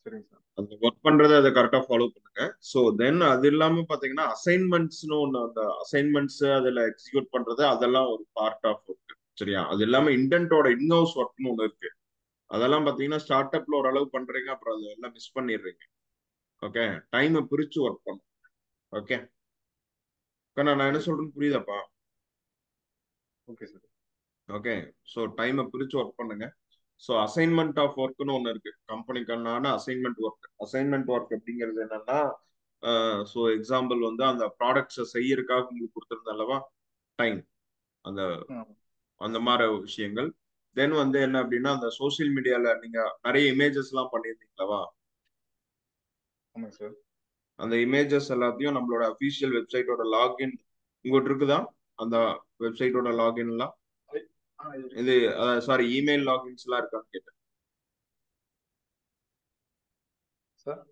சரிங்க சார். அந்த ஒர்க் பண்றதை அதை கரெக்டா ஃபாலோ பண்ணுங்க. ஸோ தென் அது இல்லாம பாத்தீங்கன்னா அசைன்மெண்ட்ஸ்னு ஒன்று, அந்த அசைன்மெண்ட்ஸ் அதுல எக்ஸிக்யூட் பண்றது அதெல்லாம் ஒரு பார்ட் ஆஃப் ஒர்க். சரியா? அது இல்லாம இன்டென்ட்டோட இன்ஹவுஸ் ஒர்க்னு ஒன்று இருக்கு. அதெல்லாம் பாத்தீங்கன்னா ஸ்டார்ட் அப்ல ஓரளவு பண்றீங்க, அப்புறம் அதெல்லாம் மிஸ் பண்ணிடுறீங்க. ஓகே, டைமை பிரிச்சு ஒர்க் பண்ணும். ஓகே, நான் என்ன ஓகே சார். சொல்றேன்னு புரியுதாப்பா? Okay sir. ஓகே, ஸோ டைமை பிரிச்சு ஒர்க் பண்ணுங்க. ஸோ அசைன்மெண்ட் ஆஃப் ஒர்க்னு ஒன்று இருக்கு, கம்பெனிக்கான அசைன்மெண்ட் ஒர்க். அசைன்மெண்ட் ஒர்க் அப்படிங்கிறது என்னன்னா, ஸோ எக்ஸாம்பிள் வந்து அந்த ப்ராடக்ட்ஸை செய்யறதுக்காக உங்களுக்கு கொடுத்துருந்த அல்லவா டைம், அந்த ஆ, அந்த மாதிரி விஷயங்கள். தென் வந்து என்ன அப்படின்னா, அந்த சோசியல் மீடியால நீங்க நிறைய இமேஜஸ் எல்லாம் பண்ணியிருந்தீங்களவா, ஆமாங்க சார். அந்த இமேஜஸ் எல்லாத்தையும் நம்மளோட அஃபீஷியல் வெப்சைட்டோட லாகின் உங்கள்கிட்ட இருக்குதா? அந்த வெப்சைட்டோட லாகின் எல்லாம் ஐ இருக்கு இது, சார். சாரி, இருக்குங்க இமெயில் சார். லாகின்ஸ் எல்லாம் இருக்கான்னு கேட்டேன். சார்.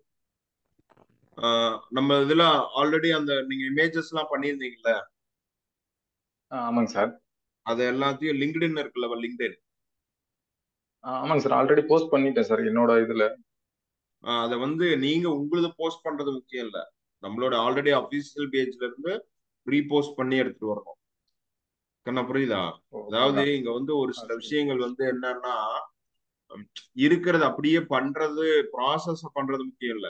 நம்ம இதுல ஆல்ரெடி அந்த நீங்க இமேஜஸ் எல்லாம் பண்ணியிருந்தீங்கல்ல, ஆமாங்க சார். அது எல்லாத்தையும் லிங்க்டின் இருக்குல்ல, லிங்க்டின், ஆமாங்க சார். ஆல்ரெடி போஸ்ட் பண்ணிட்டேன் சார் என்னோட இதுல. அதை வந்து நீங்க உங்களுது போஸ்ட் பண்றது முக்கியம் இல்ல, நம்மளோட ஆல்ரெடி அபிஷியல் பேஜ்ல இருந்து ரீபோஸ்ட் பண்ணி எடுத்துட்டு வரணும். கண்ணா புரியுதா? ஓ, அதாவது அப்படிங்களா? இங்க வந்து ஒரு சில சரிங்க சார். விஷயங்கள் வந்து என்னன்னா, இருக்கிறது அப்படியே பண்றது, ப்ராசஸ் பண்றது முக்கியம் இல்ல,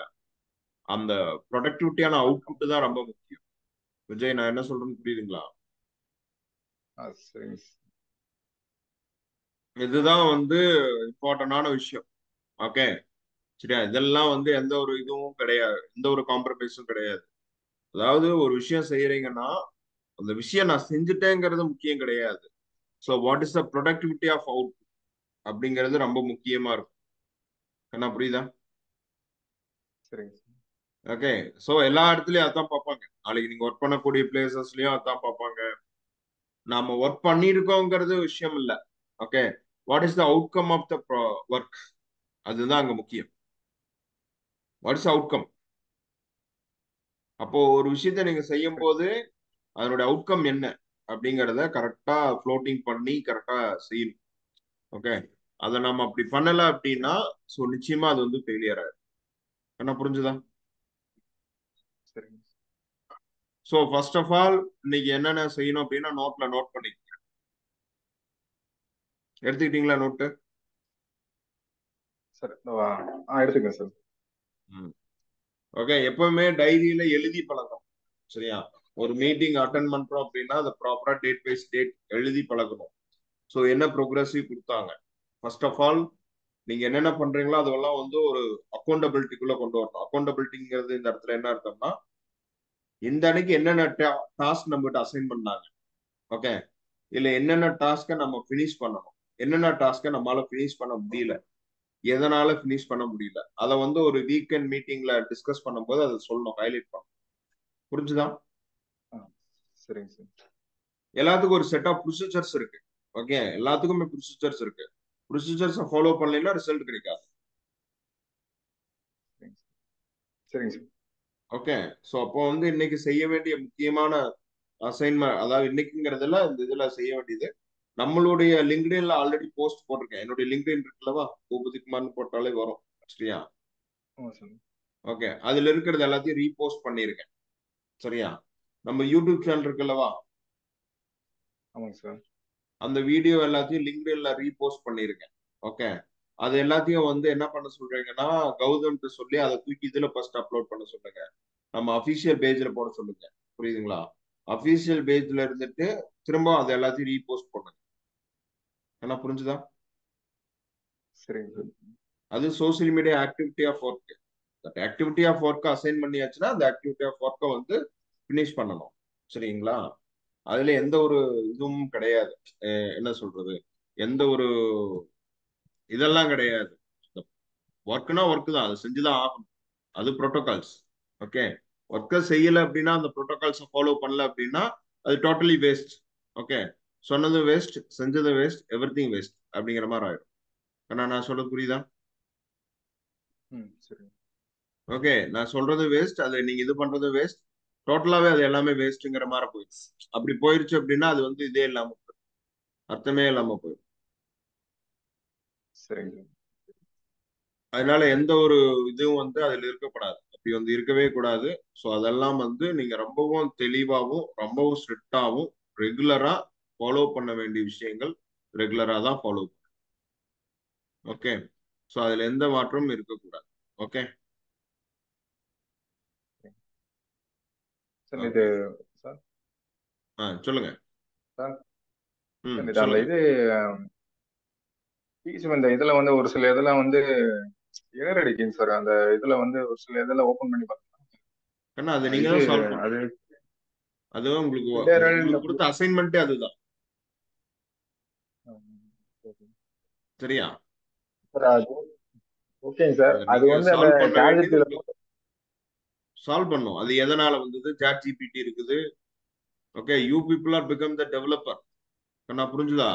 அந்த ப்ரொடக்டிவிட்டியான அவுட்புட் தான் ரொம்ப முக்கியம். விஜய், நான் என்ன சொல்றேன்னு புரியுதுங்களா? சரிங்க சார். இதுதான் வந்து இம்பார்ட்டன்டான விஷயம். ஓகே, சரியா? இதெல்லாம் வந்து எந்த ஒரு இதுவும் கிடையாது, எந்த ஒரு காம்ப்ரமைஸும் கிடையாது. அதாவது ஒரு விஷயம் செய்யறீங்கன்னா, அந்த விஷயம் நான் செஞ்சுட்டேங்கிறது முக்கியம் கிடையாது. So what is the productivity of out அப்படிங்கிறது ரொம்ப முக்கியமா இருக்கும். என்ன புரியுதா? சரிங்க சார். ஓகே, ஸோ எல்லா இடத்துலயும் அதான் பார்ப்பாங்க. நாளைக்கு நீங்க ஒர்க் பண்ணக்கூடிய பிளேசஸ்லயும் அதான் பார்ப்பாங்க. நாம ஒர்க் பண்ணியிருக்கோங்கிறது விஷயம் இல்ல. Okay, what is the outcome of the work, அதுதான் அங்க முக்கியம். What is outcome? அப்போ ஒரு விஷயத்த நீங்க செய்யும் சரி. போது அதனுடைய அவுட்கம் என்ன அப்படிங்கிறத கரெக்டா ஃப்ளோட்டிங் பண்ணி கரெக்டா செய்யணும். ஓகே, அதை நம்ம அப்படி பண்ணல அப்படின்னா, சரிங்க. ஸோ நிச்சயமா அது வந்து ஃபெயிலியர் ஆயிடும். என்ன புரிஞ்சுதா? சரிங்க. ஸோ ஃபர்ஸ்ட் ஆஃப் ஆல் இன்னைக்கு என்னென்ன செய்யணும் அப்படின்னா, நோட்ல நோட் பண்ணி எடுத்துக்கிட்டீங்களா நோட்டு? சார் எடுத்துக்கங்க சார். ஓகே, எப்பவுமே டைரியில எழுதி பழக்கம். சரியா? ஒரு மீட்டிங் அட்டன் பண்றோம் அப்படின்னா அதை ப்ராப்பரா டேட் வைஸ் டேட் எழுதி பழக்கணும். ஸோ என்ன ப்ரோக்ரஸிவ் கொடுத்தாங்க, ஃபர்ஸ்ட் ஆஃப் ஆல் நீங்க என்னென்ன பண்றீங்களோ அதெல்லாம் வந்து ஒரு அக்கௌண்டபிலிட்டிக்குள்ள கொண்டு வரணும். அக்கௌண்டபிலிட்டிங்கிறது இந்த இடத்துல என்ன அர்த்தம்னா, இந்த அன்னைக்கு என்னென்ன டாஸ்க் நம்மகிட்ட அசைன் பண்ணாங்க. ஓகே, இல்ல என்னென்ன டாஸ்க்கை நம்ம ஃபினிஷ் பண்ணணும், என்னென்ன டாஸ்க்கை நம்மளால ஃபினிஷ் பண்ண முடியல, எதனால ஃபினிஷ் பண்ண முடியல, அதை வந்து ஒரு வீக்கெண்ட் மீட்டிங்ல டிஸ்கஸ் பண்ணும்போது அதை சொல்லணும், ஹைலைட் பண்ணணும். புரிஞ்சுதா? ஆ, சரிங்க சார். எல்லாத்துக்கும் ஒரு செட் ஆஃப் ப்ரொசீஜர்ஸ் இருக்கு. ஓகே, எல்லாத்துக்குமே ப்ரொசீஜர்ஸ் இருக்கு. ப்ரொசீஜர்ஸை ஃபாலோ பண்ணலைன்னா ரிசல்ட் கிடைக்காது. சரிங்க சார். சரிங்க சார். ஓகே, ஸோ அப்போ வந்து இன்னைக்கு செய்ய வேண்டிய முக்கியமான அசைன்மெண்ட், அதாவது இன்னைக்குங்கிறதுல இந்த இதுல செய்ய வேண்டியது, நம்மளுடைய லிங்க்டின்ல ஆல்ரெடி போஸ்ட் போட்டிருக்கேன். என்னுடைய லிங்க்டின் இருக்குல்லவா, பூபதிக்குமார்னு போட்டாலே வரும். சரியா? ஆமாம் சார். ஓகே, அதுல இருக்கிறது எல்லாத்தையும் ரீபோஸ்ட் பண்ணிருக்கேன். சரியா? நம்ம யூடியூப் சேனல் இருக்குல்லவா, ஆமாங்க சார். அந்த வீடியோ எல்லாத்தையும் லிங்க்டின்ல ரீபோஸ்ட் பண்ணிருக்கேன். ஓகே, அது எல்லாத்தையும் வந்து என்ன பண்ண சொல்றீங்கன்னா, கௌதம்ட்டு சொல்லி அதை தூக்கி இதுல ஃபர்ஸ்ட் அப்லோட் பண்ண சொல்லுங்க. நம்ம அபிஷியல் பேஜ்ல போட சொல்லுங்க. புரியுதுங்களா? அபிஷியல் பேஜ்ல இருந்துட்டு திரும்ப அது எல்லாத்தையும் ரீபோஸ்ட் பண்ணுங்க. என்ன புரிஞ்சுதா? சரிங்க சார். அது social media activity of work. That activity of work assign பண்ணியாச்சுன்னா அந்த ஆக்டிவிட்டி ஆஃப் ஒர்க்கை வந்து ஃபினிஷ் பண்ணணும். சரிங்களா? அதுல எந்த ஒரு இதுவும் கிடையாது. என்ன சொல்றது, எந்த ஒரு இதெல்லாம் கிடையாது. ஒர்க்னா ஒர்க் தான், அது செஞ்சுதான் ஆகணும். அது ப்ரோட்டோகால்ஸ். ஓகே, ஒர்க்கை செய்யல அப்படின்னா, அந்த ப்ரோட்டோகால்ஸை ஃபாலோ பண்ணல அப்படின்னா அது டோட்டலி வேஸ்ட். ஓகே, சொன்னது வேஸ்ட், செஞ்சது வேஸ்ட், எவ்ரி திங் வேஸ்ட் அப்படிங்கிற மாதிரி ஆயிடும். ஆனா நான் சொல்றது புரியுதா? ம், சரிங்க. ஓகே, நான் சொல்றது வேஸ்ட், அது நீங்க இது பண்றது வேஸ்ட், டோட்டலாவே அது எல்லாமே வேஸ்ட்ங்கிற மாதிரி போயிடுச்சு. அப்படி போயிருச்சு அப்படின்னா அது வந்து இதே இல்லாம போயிடும். அர்த்தமே இல்லாம போயிடும். சரிங்க சார். அதனால எந்த ஒரு இதுவும் வந்து அதுல இருக்கக்கூடாது. அப்படி வந்து இருக்கவே கூடாது. ஸோ அதெல்லாம் வந்து நீங்க ரொம்பவும் தெளிவாகவும் ரொம்பவும் ஸ்ட்ரிக்டாகவும் ரெகுலரா ஃபாலோ பண்ண வேண்டிய விஷயங்கள் ரெகுலரா தான் ஃபாலோ. ஓகே. ஸோ அதுல எந்த மாற்றமும் இருக்கக்கூடாது. ஓகே. சார் இது ஓகே. சார் சொல்லுங்க. சார் ம், இது அந்த சொல்லுங்க. இது ஃபீஸ் இந்த இதுல வந்து ஒரு சில இதெல்லாம் வந்து எரர் அடிக்குங்க சார். அந்த இதுல வந்து ஒரு சில இதெல்லாம் ஓபன் பண்ணி பார்த்தேன். ஏன்னா அதை நீங்க இது தான் சால்வ் பண்ணணும். அது அதுதான் உங்களுக்கு ஃபிடரல் உங்களுக்கு கொடுத்த அசைன்மெண்ட்டே அதுதான். சரியா? சார் அது ஓகேங்க சார். அதை அது நீங்க வந்து அந்த சால்வ் பண்ண வேண்டியது சார்ஜ் உங்களுக்கு சால்வ் பண்ணும். அது எதனால வந்தது? சாட் ஜிபிடி இருக்குது. Okay. You people are become the developer. நான் புரிஞ்சுதா?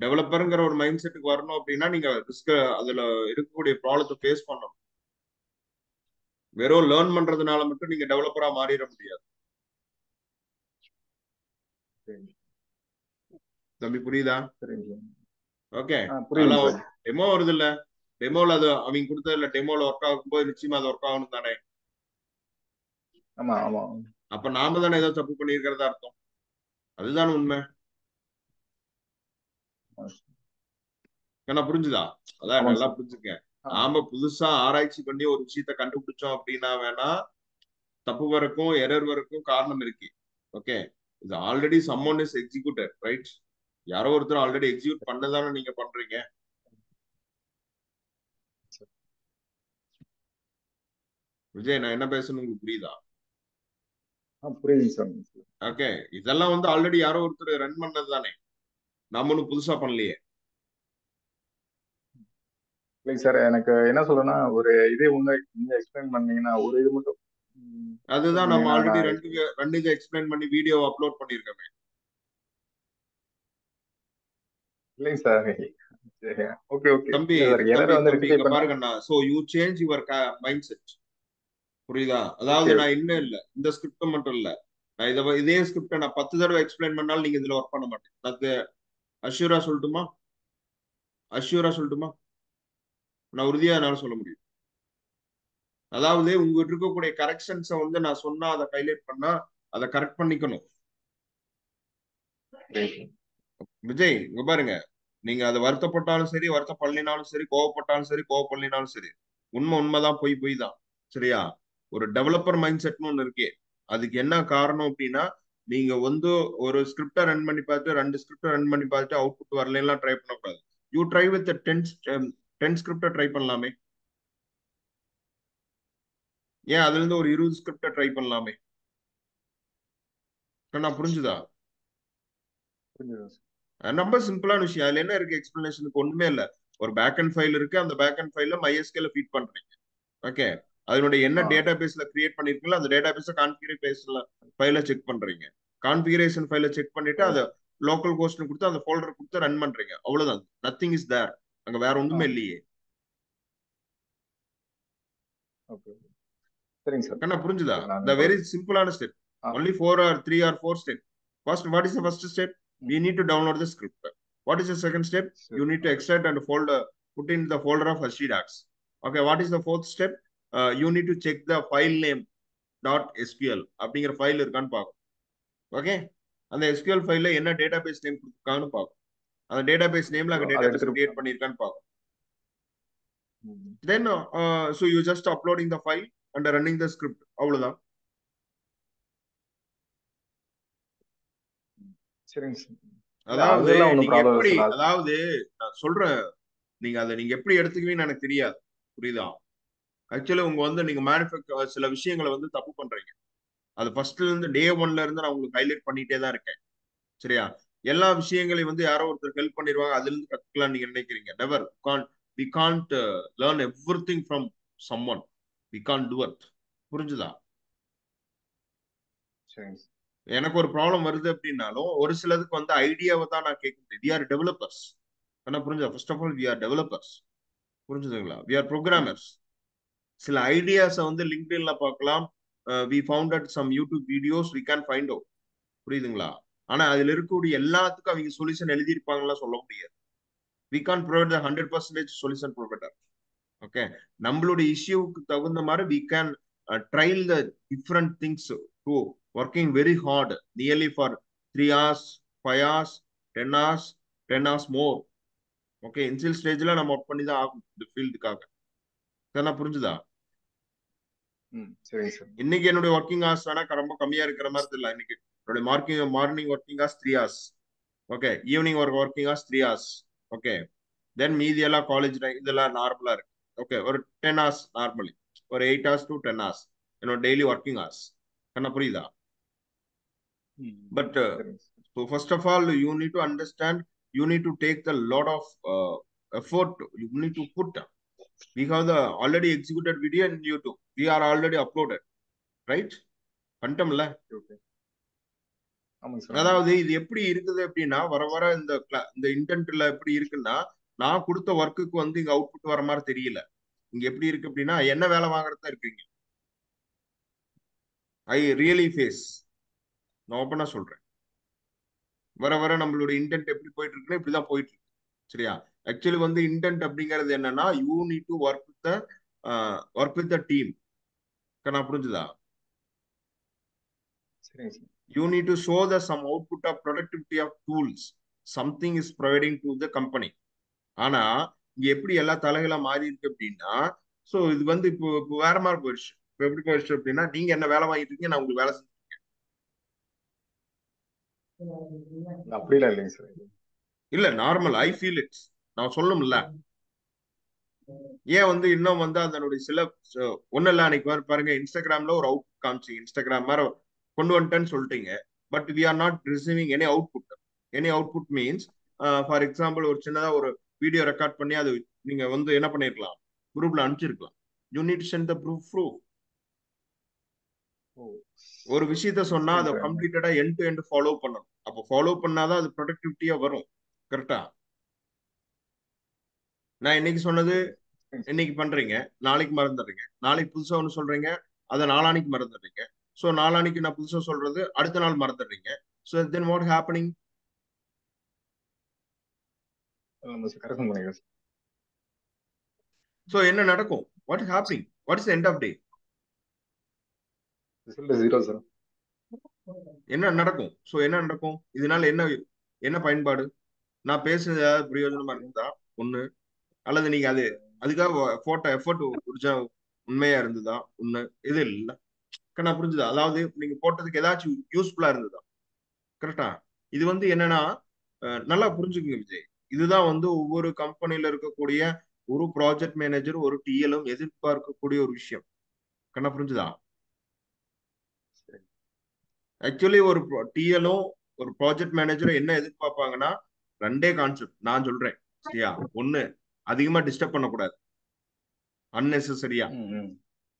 டெவலப்பருங்கிற ஒரு மைண்ட் செட்டுக்கு வரணும் அப்படின்னா நீங்க ரிஸ்க் அதுல இருக்கக்கூடிய ப்ராப்ளத்தை ஃபேஸ் பண்ணணும். வெறும் லேர்ன் பண்றதுனால மட்டும் நீங்க டெவலப்பரா மாறிட முடியாது. தம்பி புரியுதா? சரிங்க ஓகே. சார். புரியுதுங்க அதெல்லாம் சார். டெமோ வருது இல்ல, டெமோல அது அவங்க கொடுத்ததுல டெமோல ஒர்க் ஆகும்போது நிச்சயமா அது ஒர்க் ஆகணும் தானே. ஆமா ஆமா. அப்ப நாம தானே ஏதோ தப்பு பண்ணியிருக்கிறதா அர்த்தம். அதுதான் உண்மை. ஏன்னா புரிஞ்சுதா? அதான் ஆமாங்க நல்லா சார். புரிஞ்சுக்க. ஆ நாம புதுசா ஆராய்ச்சி பண்ணி ஒரு விஷயத்த கண்டுபிடிச்சோம் அப்படின்னா வேணா தப்பு வரக்கும் எரர் வரக்கும் காரணம் இருக்கு. ஓகே. இது ஆல்ரெடி சம்மோன் இஸ் எக்ஸிக்யூட்டட் ரைட். யாரோ ஒருத்தர் ஆல்ரெடி எக்ஸிக்யூட் பண்ணதானே நீங்க பண்றீங்க. விஜய், நான் என்ன பேசணும் உங்களுக்கு புரியுதா? புரியுதுங்க சார். ஓகே. இதெல்லாம் வந்து ஆல்ரெடி யாரோ ஒருத்தர் ரன் பண்ணது தானே. நம்ம ஒன்னும் புதுசா பண்ணலையே. இல்லைங்க சார். எனக்கு என்ன சொல்றேன்னா ஒரு இதே உங்க நீங்க எக்ஸ்பிளைன் பண்ணீங்கன்னா ஒரு இது மட்டும் எக்ஸ்பிளைன் அதுதான் நம்ம பண்ணீங்கன்னா ஆல்ரெடி நான் ரெண்டுக்கு எக்ஸ்பிளைன் பண்ணி வீடியோ அப்லோட் பண்ணிருக்கோமே. இல்லைங்க சார். சரி. Okay okay. தம்பி இல்ல சார் தம்பி எரர் வந்து தம்பி ரெக்டிஃபை இங்க பண்ணா பாருங்கண்ணா. So you change your mind set. புரியுதா? அதாவது ஓகே நான் ஓகே. இன்னும் இல்ல இந்த ஸ்கிரிப்ட் மட்டும் இல்ல, நான் இதே ஸ்கிரிப்ட நான் 10 தடவை எக்ஸ்பிளைன் பண்ணாலும் நீங்க இதுல ஒர்க் பண்ண மாட்டேன். நான் அஷ்யூரா சொல்லட்டுமா? அஷ்யூரா சொல்லட்டுமா? நான் உறுதியா என்னால சொல்ல முடியும். அதாவது உங்ககிட்ட இருக்கக்கூடிய கரெக்ஷன்ஸை வந்து நான் சொன்னா அதை ஹைலைட் பண்ணா அதை கரெக்ட் பண்ணிக்கணும். விஜய் இங்க பாருங்க, நீங்க அதை வருத்தப்பட்டாலும் சரி வருத்தப்படலினாலும் சரி கோவப்பட்டாலும் சரி கோவப்படலினாலும் சரி உண்மை உண்மைதான், பொய் பொய் தான். சரியா? ஒரு டெவலப்பர் மைண்ட் செட்னு ஒண்ணு இருக்கே. அதுக்கு என்ன காரணம் அப்படின்னா நீங்க வந்து ஒரு ஸ்கிரிப்டை ரன் பண்ணி பார்த்து 2 ஸ்கிரிப்டை ரன் பண்ணி பார்த்துட்டு அவுட்புட் வரலாம் ட்ரை பண்ணக்கூடாது. யூ ட்ரை வித் 10 ஸ்கிரிப்டை ட்ரை பண்ணலாமே. ஏன் அதுல இருந்து ஒரு 20 ஸ்கிரிப்டை ட்ரை பண்ணலாமே. நான் புரிஞ்சுதா? புரிஞ்சுது சார். ரொம்ப சிம்பிளான விஷயம். அதுல என்ன இருக்கு எக்ஸ்பிளனேஷனுக்கு? ஒண்ணுமே இல்ல. ஒரு பேக் அண்ட் ஃபைல் இருக்கு. அந்த பேக் அண்ட் ஃபைல்ல MySQL ஃபீட் பண்றீங்க. ஓகே. அதனுடைய என்ன ஆ டேட்டா பேஸ்ல கிரியேட் பண்ணிருக்கீங்களோ அந்த டேட்டா பேஸ கான்ஃபிகரேஷன்ல ஃபைல செக் பண்றீங்க. கான்ஃபிகரேஷன் ஃபைல செக் பண்ணிட்டு ஓ அதை லோக்கல் ஹோஸ்ட் கொடுத்து அந்த ஃபோல்டர் கொடுத்து ரன் பண்றீங்க. அவ்வளவுதான். Nothing is there. அங்க வேற ஆ ஒண்ணுமே இல்லையே. ஓகே. சரிங்க சார். கண்ணா புரிஞ்சுதா? சரி நான் த ஒரு வெரி சிம்பிளான ஸ்டெப். ஆ only 4 or 3 or 4 step. First, what is the first step? ம் We need to download the script. What is the second step? You சரி. need to extract and put in the folder of HTDocs. Okay, what is the fourth step? You need to check the file name .sql அப்படிங்கிற file இருக்கான்னு பார்க்கும். Okay. அந்த SQL ஃபைல்ல என்ன database name கொடுத்துருக்காங்கன்னு பார்க்கும். அந்த டேட்டாபேஸ் நேம்ல அங்க அதை டேட்டாபேஸ் எடுத்துட்டு கிரியேட் பண்ணிருக்கான்னு பார்க்கும். ம் Then, so you just uploading the file and running the script. அவ்வளவுதான். சரிங்க சார். இல்ல அதாவது அதெல்லாம் ஒன்றும் நீங்க ப்ராப்ளம் இல்லை எப்படி, சார். அதாவது நான் சொல்றேன், நீங்க எப்படி எடுத்துக்குவீங்கன்னு எனக்கு தெரியாது. புரியுதா? ஆக்சுவலி உங்க வந்து நீங்க சில விஷயங்களை வந்து தப்பு பண்றீங்க. அது ஃபர்ஸ்ட்ல இருந்து டே 1ல இருந்து நான் உங்களுக்கு ஹைலைட் பண்ணிட்டே தான் இருக்கேன். சரியா? எல்லா விஷயங்களையும் வந்து யாரோ ஒருத்தர் ஹெல்ப் பண்ணிடுவாங்க, அதுல இருந்து கத்துக்கலாம் நீங்க நினைக்கிறீங்க. Never. We can't learn everything from someone. We can't do it. புரிஞ்சுதா? சரிங்க சார். எனக்கு ஒரு ப்ராப்ளம் வருது அப்படின்னாலும் ஒரு சிலதுக்கு வந்து ஐடியாவை தான் நான் கேட்க முடியும். We are developers. ஆனா புரிஞ்சா? First of all we are developers. புரிஞ்சுதுங்களா? We are hmm programmers. சில ஐடியாஸை வந்து லிங்க்டின்ல பார்க்கலாம். We founded some YouTube videos we can find out. புரியுதுங்களா? ஆனா அதுல இருக்கக்கூடிய எல்லாத்துக்கும் அவங்க சொல்யூஷன் எழுதியிருப்பாங்களா சொல்ல முடியாது. we can't provide the 100% solution provider. Okay, நம்மளுடைய இஷ்யூக்கு தகுந்த மாதிரி we can trial the different things to working very hard nearly for 3 hours 5 hours 10 hours 10 hours more. Okay, initial ஸ்டேஜ்ல நம்ம ஒர்க் பண்ணி தான் ஆகும் இந்த ஃபீல்டுக்காக. இதெல்லாம் புரிஞ்சுதா? சரிங்க சார். இன்னைக்கு என்னுடைய ஒர்க்கிங் ஹவர்ஸ் வேணா ரொம்ப கம்மியா இருக்கிற மாதிரி தெரியல. இன்னைக்கு என்னுடைய morning working hours 3 hours. Okay, evening working hours 3 hours. Okay, then மீதி எல்லாம் காலேஜ் டைம் இதெல்லாம் நார்மலா இருக்கு. ஓகே, ஒரு 10 hours நார்மலி, ஒரு 8 hours to 10 hours என்னோட டெய்லி ஒர்க்கிங் ஹவர்ஸ். என்ன புரியுதா? But so first of all you need to understand, you need to take the lot of effort you need to put. We have the already executed video in YouTube, we are already uploaded, right? பண்ணிட்டோம்ல. அதாவது இது எப்படி இருக்குது அப்படின்னா, வர வர இந்த இன்டென்ட்ல எப்படி இருக்குன்னா, நான் கொடுத்த ஒர்க்குக்கு வந்து இங்க அவுட்புட் வர மாதிரி தெரியல. இங்க எப்படி இருக்கு அப்படின்னா, என்ன வேலை வாங்குறதா இருக்கீங்க. ஐ ரியலி ஃபேஸ், நான் ஓப்பனா சொல்றேன். வர வர நம்மளோட இன்டென்ட் எப்படி போயிட்டு இருக்குன்னா இப்படிதான் போயிட்டு இருக்கு. சரியா? ஆக்சுவலி வந்து இன்டென்ட் அப்படிங்கிறது என்னன்னா, you need to work with the team. நான் புரிஞ்சுதா? You need to show the some output of productivity of tools something is providing to the company. ஆனா இங்க எப்படி எல்லா தலைகளா மாறி இருக்கு அப்படின்னா, சோ இது வந்து இப்போ வேற மாதிரி போயிடுச்சு. இப்போ எப்படி போயிடுச்சு அப்படின்னா, நீங்க என்ன வேலை வாங்கிட்டு இருக்கீங்க, நான் உங்களுக்கு வேலை செஞ்சுருக்கேன். அப்படிலாம் இல்லைங்க சார். இல்ல, நார்மல் ஐ ஃபீல் இட். நான் சொல்லணும்ல, ஏன் வந்து இன்னும் வந்து அதனுடைய சில ஒன்னும் இல்ல. அன்னைக்கு பாருங்க, இன்ஸ்டாகிராம்ல ஒரு அவுட் காமிச்சு, இன்ஸ்டாகிராம் மாதிரி கொண்டு வந்துட்டேன்னு சொல்லிட்டீங்க. But we are not receiving any output. Any output means, for example ஒரு சின்னதா ஒரு வீடியோ ரெக்கார்ட் பண்ணி அது நீங்க வந்து என்ன பண்ணிருக்கலாம், குரூப்ல அனுப்பிச்சிருக்கலாம். You need to send the proof. ஒரு விஷயத்த சொன்னா அதை கம்ப்ளீட்டடா எண்ட் டு எண்ட் ஃபாலோ பண்ணணும். அப்போ ஃபாலோ பண்ணாதான் அது ப்ரொடக்டிவிட்டியா வரும். கரெக்டா? நான் இன்னைக்கு சொன்னது இன்னைக்கு பண்றீங்க, நாளைக்கு மறந்துடுறீங்க. நாளைக்கு புதுசா ஒண்ணு சொல்றீங்க, அதை நாளானிக்கு மறந்துடுறீங்க. சோ நாளானிக்கு நான் புதுசா சொல்றது அடுத்த நாள் மறந்துடுறீங்க. So then what happening? So என்ன நடக்கும்? What is happening? What is end of day? என்ன நடக்கும்? சோ என்ன நடக்கும்? இதனால என்ன பயன்பாடு? நான் பேசுறது ஏதாவது பிரயோஜனமா இருந்தா ஒண்ணு, அல்லது நீங்க அதுக்காக எஃபர்ட் உண்மையா இருந்ததா ஒண்ணு, இது இல்ல. நான் புரிஞ்சுதா? அதாவது நீங்க போட்டதுக்கு ஏதாச்சும் யூஸ்ஃபுல்லா இருந்ததா? கரெக்டா? இது வந்து என்னன்னா, நல்லா புரிஞ்சுக்குங்க விஜய். இதுதான் வந்து ஒவ்வொரு கம்பெனில இருக்கக்கூடிய ஒரு ப்ராஜெக்ட் மேனேஜர், ஒரு டிஎலும் எதிர்பார்க்கக்கூடிய ஒரு விஷயம். கண்ணா புரிஞ்சுதா? ஆக்சுவலி ஒரு டிஎலும் ஒரு ப்ராஜெக்ட் மேனேஜரும் என்ன எதிர்பார்ப்பாங்கன்னா, ரெண்டே கான்செப்ட் நான் சொல்றேன். சரியா? ஒண்ணு, அதிகமா டிஸ்டர்ப் பண்ணக்கூடாது அன்னெசரியா.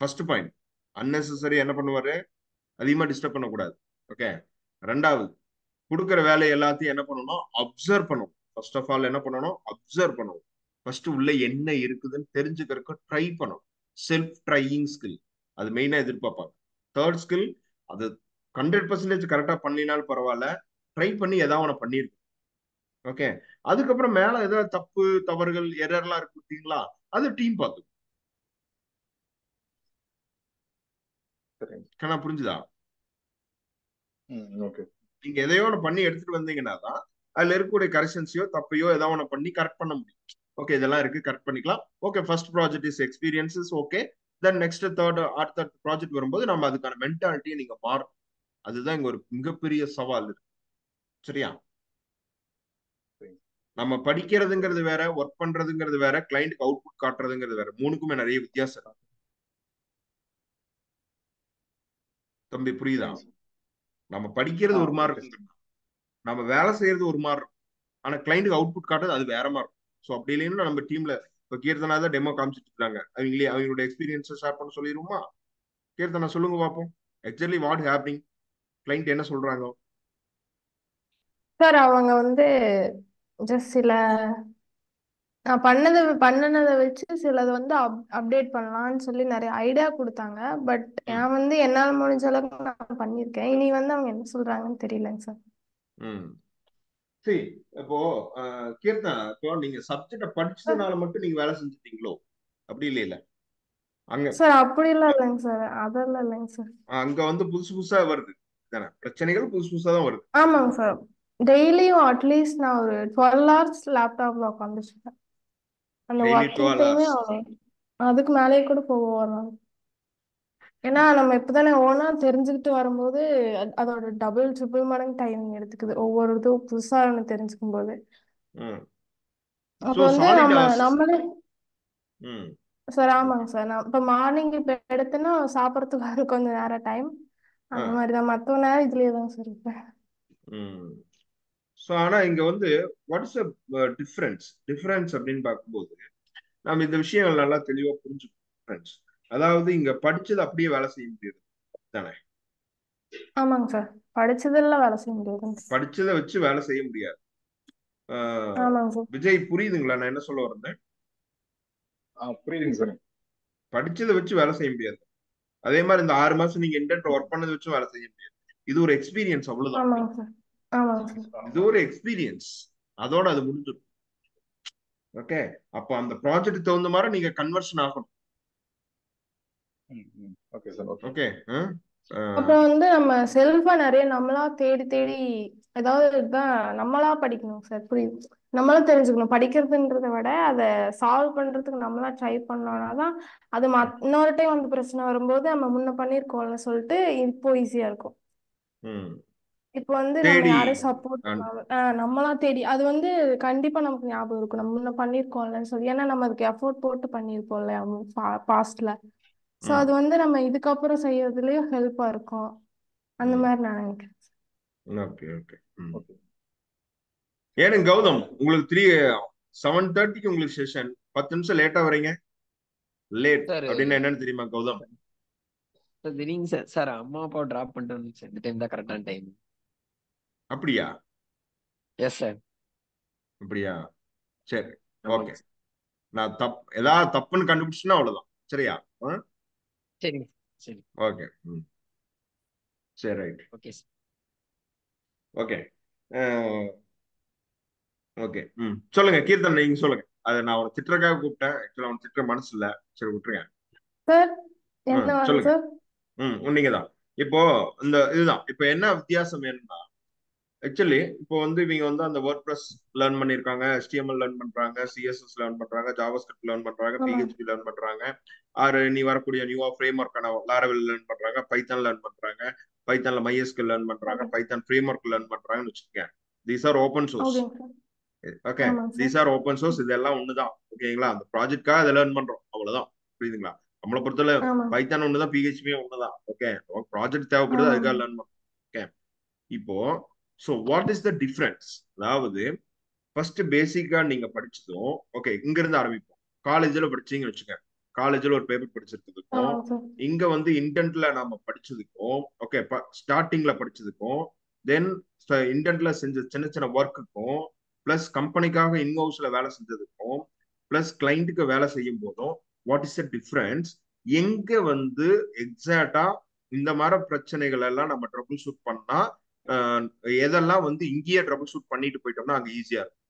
ஃபர்ஸ்ட் பாயிண்ட், அன்னெசரி என்ன பண்ணுவாரு, அதிகமா டிஸ்டர்ப் பண்ணக்கூடாது. ஓகே. ரெண்டாவது, கொடுக்குற வேலை எல்லாத்தையும் என்ன பண்ணணும், அப்சர்வ் பண்ணணும். ஃபர்ஸ்ட் ஆஃப் ஆல் என்ன பண்ணணும், அப்சர்வ் பண்ணணும். ஃபர்ஸ்ட் உள்ள என்ன இருக்குதுன்னு தெரிஞ்சுக்கிறதுக்கு ட்ரை பண்ணணும். செல்ஃப் ட்ரையிங் ஸ்கில், அது மெயினா எதிர்பார்ப்பாங்க. தேர்ட் ஸ்கில், அது 100% கரெக்டா பண்ணினாலும் பரவாயில்ல, ட்ரை பண்ணி ஏதாவது ஒன்று பண்ணிருக்கு. ஓகே. அதுக்கப்புறம் மேல ஏதாவது தப்பு தவறுகள் எரர்லாம் இருக்கு பார்த்தீங்களா, அது டீம் பார்த்து. புரிஞ்சுதா? நீங்க எதையோ ஒன்று பண்ணி எடுத்துட்டு வந்தீங்கன்னா தான் அதுல இருக்கக்கூடிய கரெக்ஷன்ஸையோ தப்பையோ ஏதாவது ஒன்று பண்ணி கரெக்ட் பண்ண முடியும். ஓகே, இதெல்லாம் இருக்கு, கரெக்ட் பண்ணிக்கலாம். Okay, first project is experiences. Okay, then next அடுத்த ப்ராஜெக்ட் வரும்போது நம்ம அதுக்கான மென்டாலிட்டியை நீங்க மாறும். அதுதான் இங்க ஒரு மிகப்பெரிய சவால் இருக்கு. சரியா? நம்ம படிக்கிறதுங்கிறது வேற, ஒர்க் பண்றதுங்கிறது வேற, கிளைண்ட்டுக்கு அவுட்புட் காட்டுறதுங்கிறது வேற. மூணுக்குமே நிறைய வித்தியாசம். தம்பி புரியுதா? நம்ம படிக்கிறது ஒரு மாதிரி இருக்கும், நம்ம வேலை செய்யறது ஒரு மாதிரி இருக்கும். ஆனா கிளைண்ட்டுக்கு அவுட்புட் காட்டுறது அது வேற மாதிரி இருக்கும். ஸோ அப்படி இல்லைன்னா நம்ம டீம்ல இப்போ கீர்த்தனா தான் டெமோ காமிச்சிட்டு இருக்காங்க, அவங்களோட எக்ஸ்பீரியன்ஸை ஷேர் பண்ண சொல்லிடுவோமா? கீர்த்தனா சொல்லுங்க பார்ப்போம், ஆக்சுவலி வாட் ஹேப்பனிங், கிளைண்ட் என்ன சொல்றாங்க? சார் அவங்க வந்து ஜஸ்ட் சில நான் பண்ணினதை வச்சு சிலது வந்து அப்டேட் பண்ணலாம்னு சொல்லி நிறைய ஐடியா கொடுத்தாங்க. பட் நான் வந்து என்னால் முடிஞ்ச அளவுக்கு நான் பண்ணியிருக்கேன். இனி வந்து அவங்க என்ன சொல்றாங்கன்னு தெரியலங்க சார். சரி, இப்போ கீர்த்தனா, இப்போ நீங்க சப்ஜெக்ட படிச்சதுனால மட்டும் நீங்க வேலை செஞ்சுட்டீங்களோ? அப்படி இல்லையில. அங்க சார் அப்படிலாம் இல்லைங்க சார், அதெல்லாம் இல்லைங்க சார். அங்க வந்து புதுசு புதுசா வருது தானே, பிரச்சனைகள் புதுசு புதுசா தான் வருது. ஆமாங்க சார், டெய்லியும் அட்லீஸ்ட் நான் ஒரு 12 ஹவர்ஸ் லேப்டாப்ல உட்காந்துருப்பேன். அந்த டெய்லி ஒர்க்கிங் 12 டைமே hours. அதுக்கு மேலேயே கூட போவோம். ஏன்னா நம்ம இப்பதானே ஓனா தெரிஞ்சுக்கிட்டு வரும்போது அதோட டபுள் ட்ரிபிள் மடங்கு டைமிங் எடுத்துக்குது ஒவ்வொரு இதுவும் புதுசா ஒன்று தெரிஞ்சுக்கும் போது. அப்ப ஸோ வந்து சாலிட் நம்ம ஹவர்ஸ். நம்மளே ம் சார். ஓகே. ஆமாங்க சார், நான் இப்போ மார்னிங் இப்போ எடுத்தேன்னா சாப்பிட்றதுக்கு அது கொஞ்சம் நேரம் டைம், ஆ அந்த மாதிரி தான். மற்ற நேரம் இதுலயே தான் சார் இருப்பேன். ம் ஸோ ஆனா இங்க வந்து வாட் இஸ் டிஃபரன்ஸ் டிஃபரன்ஸ் அப்படின்னு பார்க்கும்போது நம்ம இந்த விஷயங்கள் நல்லா தெளிவா புரிஞ்சுக்கணும். அதாவது இங்க படிச்சது அப்படியே வேலை செய்ய முடியாது தானே. ஆமாங்க சார், படிச்சதெல்லாம் வேலை செய்ய முடியாதுங்க. படிச்சதை வச்சு வேலை செய்ய முடியாது. ஆஹ் ஆமாங்க சார். விஜய், புரியுதுங்களா நான் என்ன சொல்ல வரேன்? புரியுதுங்க சார். படிச்சதை வச்சு வேலை செய்ய முடியாது. அதே மாதிரி இந்த 6 மாசம் நீங்க இன்டர்ன்ட் ஒர்க் பண்ணதை வச்சு வேலை செய்ய முடியாது. இது ஒரு எக்ஸ்பீரியன்ஸ், அவ்வளவுதான். ஆமாங்க சார். ஆமாங்க சார். இது ஒரு எக்ஸ்பீரியன்ஸ், அதோட அது முடிஞ்சிடும். ஓகே, அப்போ அந்த ப்ராஜெக்ட் தகுந்த மாதிரி நீங்க கன்வர்ஷன் ஆகணும். Okay sir. ஓகே. அப்புறம் வந்து நம்ம செல்ஃபா நிறைய நம்மளா தேடி தேடி ஏதாவது இதுதான் நம்மளா படிக்கணும் சார். புரியுது, நம்மளா தெரிஞ்சுக்கணும். படிக்கிறதுன்றத விட அதை சால்வ் பண்றதுக்கு நம்மளா ட்ரை பண்ணோம்னா தான் அது இன்னொரு டைம் வந்து பிரச்சனை வரும்போது நம்ம முன்ன பண்ணியிருக்கோம்ல சொல்லிட்டு இப்போ ஈஸியா இருக்கும். இப்போ வந்து நம்ம தேடி யாரும் சப்போர்ட் நம்மளா தேடி அது வந்து கண்டிப்பா நமக்கு ஞாபகம் இருக்கும், நம்ம முன்ன பண்ணியிருக்கோம்லன்னு சொல்லி. ஏன்னா நம்ம அதுக்கு எஃபோர்ட் போட்டு பண்ணியிருப்போம்ல பாஸ்ட்ல. ஸோ அது வந்து நம்ம இதுக்கப்புறம் செய்யறதுலயும் ஹெல்ப்பா இருக்கும், அந்த மாதிரி நான் நினைக்கிறேன். Okay okay. ஏனுங்க கௌதம், உங்களுக்கு 7:30க்கு உங்களுக்கு செஷன், 10 நிமிஷம் லேட்டா வரீங்க. லேட் சார் அப்படின்னா என்னன்னு தெரியுமா கௌதம்? தெரியுங்க சார். சார் அம்மா அப்பா டிராப் பண்ணிட்டு வந்து சார், இந்த டைம் தான் கரெக்டான டைம். அப்படியா? Yes sir. அப்படியா, சரி ஓகே. ஆமாங்க சார். நான் ஏதாவது தப்புன்னு கண்டுபிடிச்சுன்னா அவ்வளவுதான். சரியா? சரிங்க சரி. ஓகே. சரி, right. Okay sir. Okay. Okay. சொல்லுங்க கீர்த்தன், நீங்க சொல்லுங்க. அதை நான் அவனை திட்டுறக்காக கூப்பிட்டேன். ஆக்சுவலா அவன் திட்டுற மனசு இல்ல. சரி, விட்டுருங்க. சார் என்ன வாங்க சொல்லுங்க. சார்? நீங்க தான். இப்போ இந்த இதுதான் இப்போ என்ன வித்தியாசம் வேணும்னா, ஆக்சுவலி இப்போ வந்து இவங்க வந்து அந்த வேர்ட் ப்ரெஸ் லேர்ன் பண்ணிருக்காங்க, HTML லேர்ன் பண்றாங்க, CSS லேர்ன் பண்றாங்க, ஜாவாஸ்கிரிப்ட் லேர்ன் பண்றாங்க, ஆமாங்க PHP லேர்ன் பண்றாங்க, ஆறு நீ வரக்கூடிய நியூவா ஃப்ரேம் ஒர்க்கான லாரவல் லேர்ன் பண்றாங்க, பைத்தான் லேர்ன் பண்றாங்க, பைத்தான்ல MySQL லேர்ன் பண்றாங்க, okay Python framework learn பண்றாங்கன்னு வச்சுக்கோங்க. These are open source. ஓகேங்க சார். ஓகே, ஆமாங்க these sir. Are open source. இதெல்லாம் ஒண்ணுதான். ஓகேங்களா? அந்த ப்ராஜெக்ட்காக அதை லேர்ன் பண்றோம், அவ்வளவுதான். புரியுதுங்களா? நம்மளை பொறுத்தவரை ஆமாங்க பைத்தான் ஒண்ணுதான், PHP ஒண்ணுதான். ஓகே, ப்ராஜெக்ட் தேவைப்படுது, ஆமாங்க அதுக்காக லேர்ன் பண்ணும். ஓகே, இப்போ so what is the difference? அதாவது ஃபர்ஸ்ட் பேசிக்கா நீங்க படிச்சதும், ஓகே, இங்க இருந்து ஆரம்பிப்போம். காலேஜ்ல படிச்சீங்கன்னு வச்சுக்க, காலேஜ்ல ஒரு பேப்பர் படிச்சிருக்கிறதுக்கும், ஆமாங்க சார். இங்க வந்து இன்டென்ட்ல நாம படிச்சதுக்கும், ஓகே, ஸ்டார்டிங்ல படிச்சதுக்கும், தென் இன்டென்ட்ல செஞ்ச சின்ன சின்ன ஒர்க்குக்கும், பிளஸ் கம்பெனிக்காக இன்ஹவுஸ்ல வேலை செஞ்சதுக்கும், பிளஸ் கிளைண்ட்டுக்கு வேலை செய்யும் போதும், வாட் இஸ் த டிஃபரன்ஸ்? எங்க வந்து எக்ஸாக்டா இந்த மாதிரி பிரச்சனைகள் எல்லாம் நம்ம ட்ரபிள் ஷூட் பண்ணா, எதெல்லாம் வந்து இங்கேயே ட்ரபிள் ஷூட் பண்ணிட்டு போயிட்டோம்னா அங்க ஈஸியா இருக்கும்.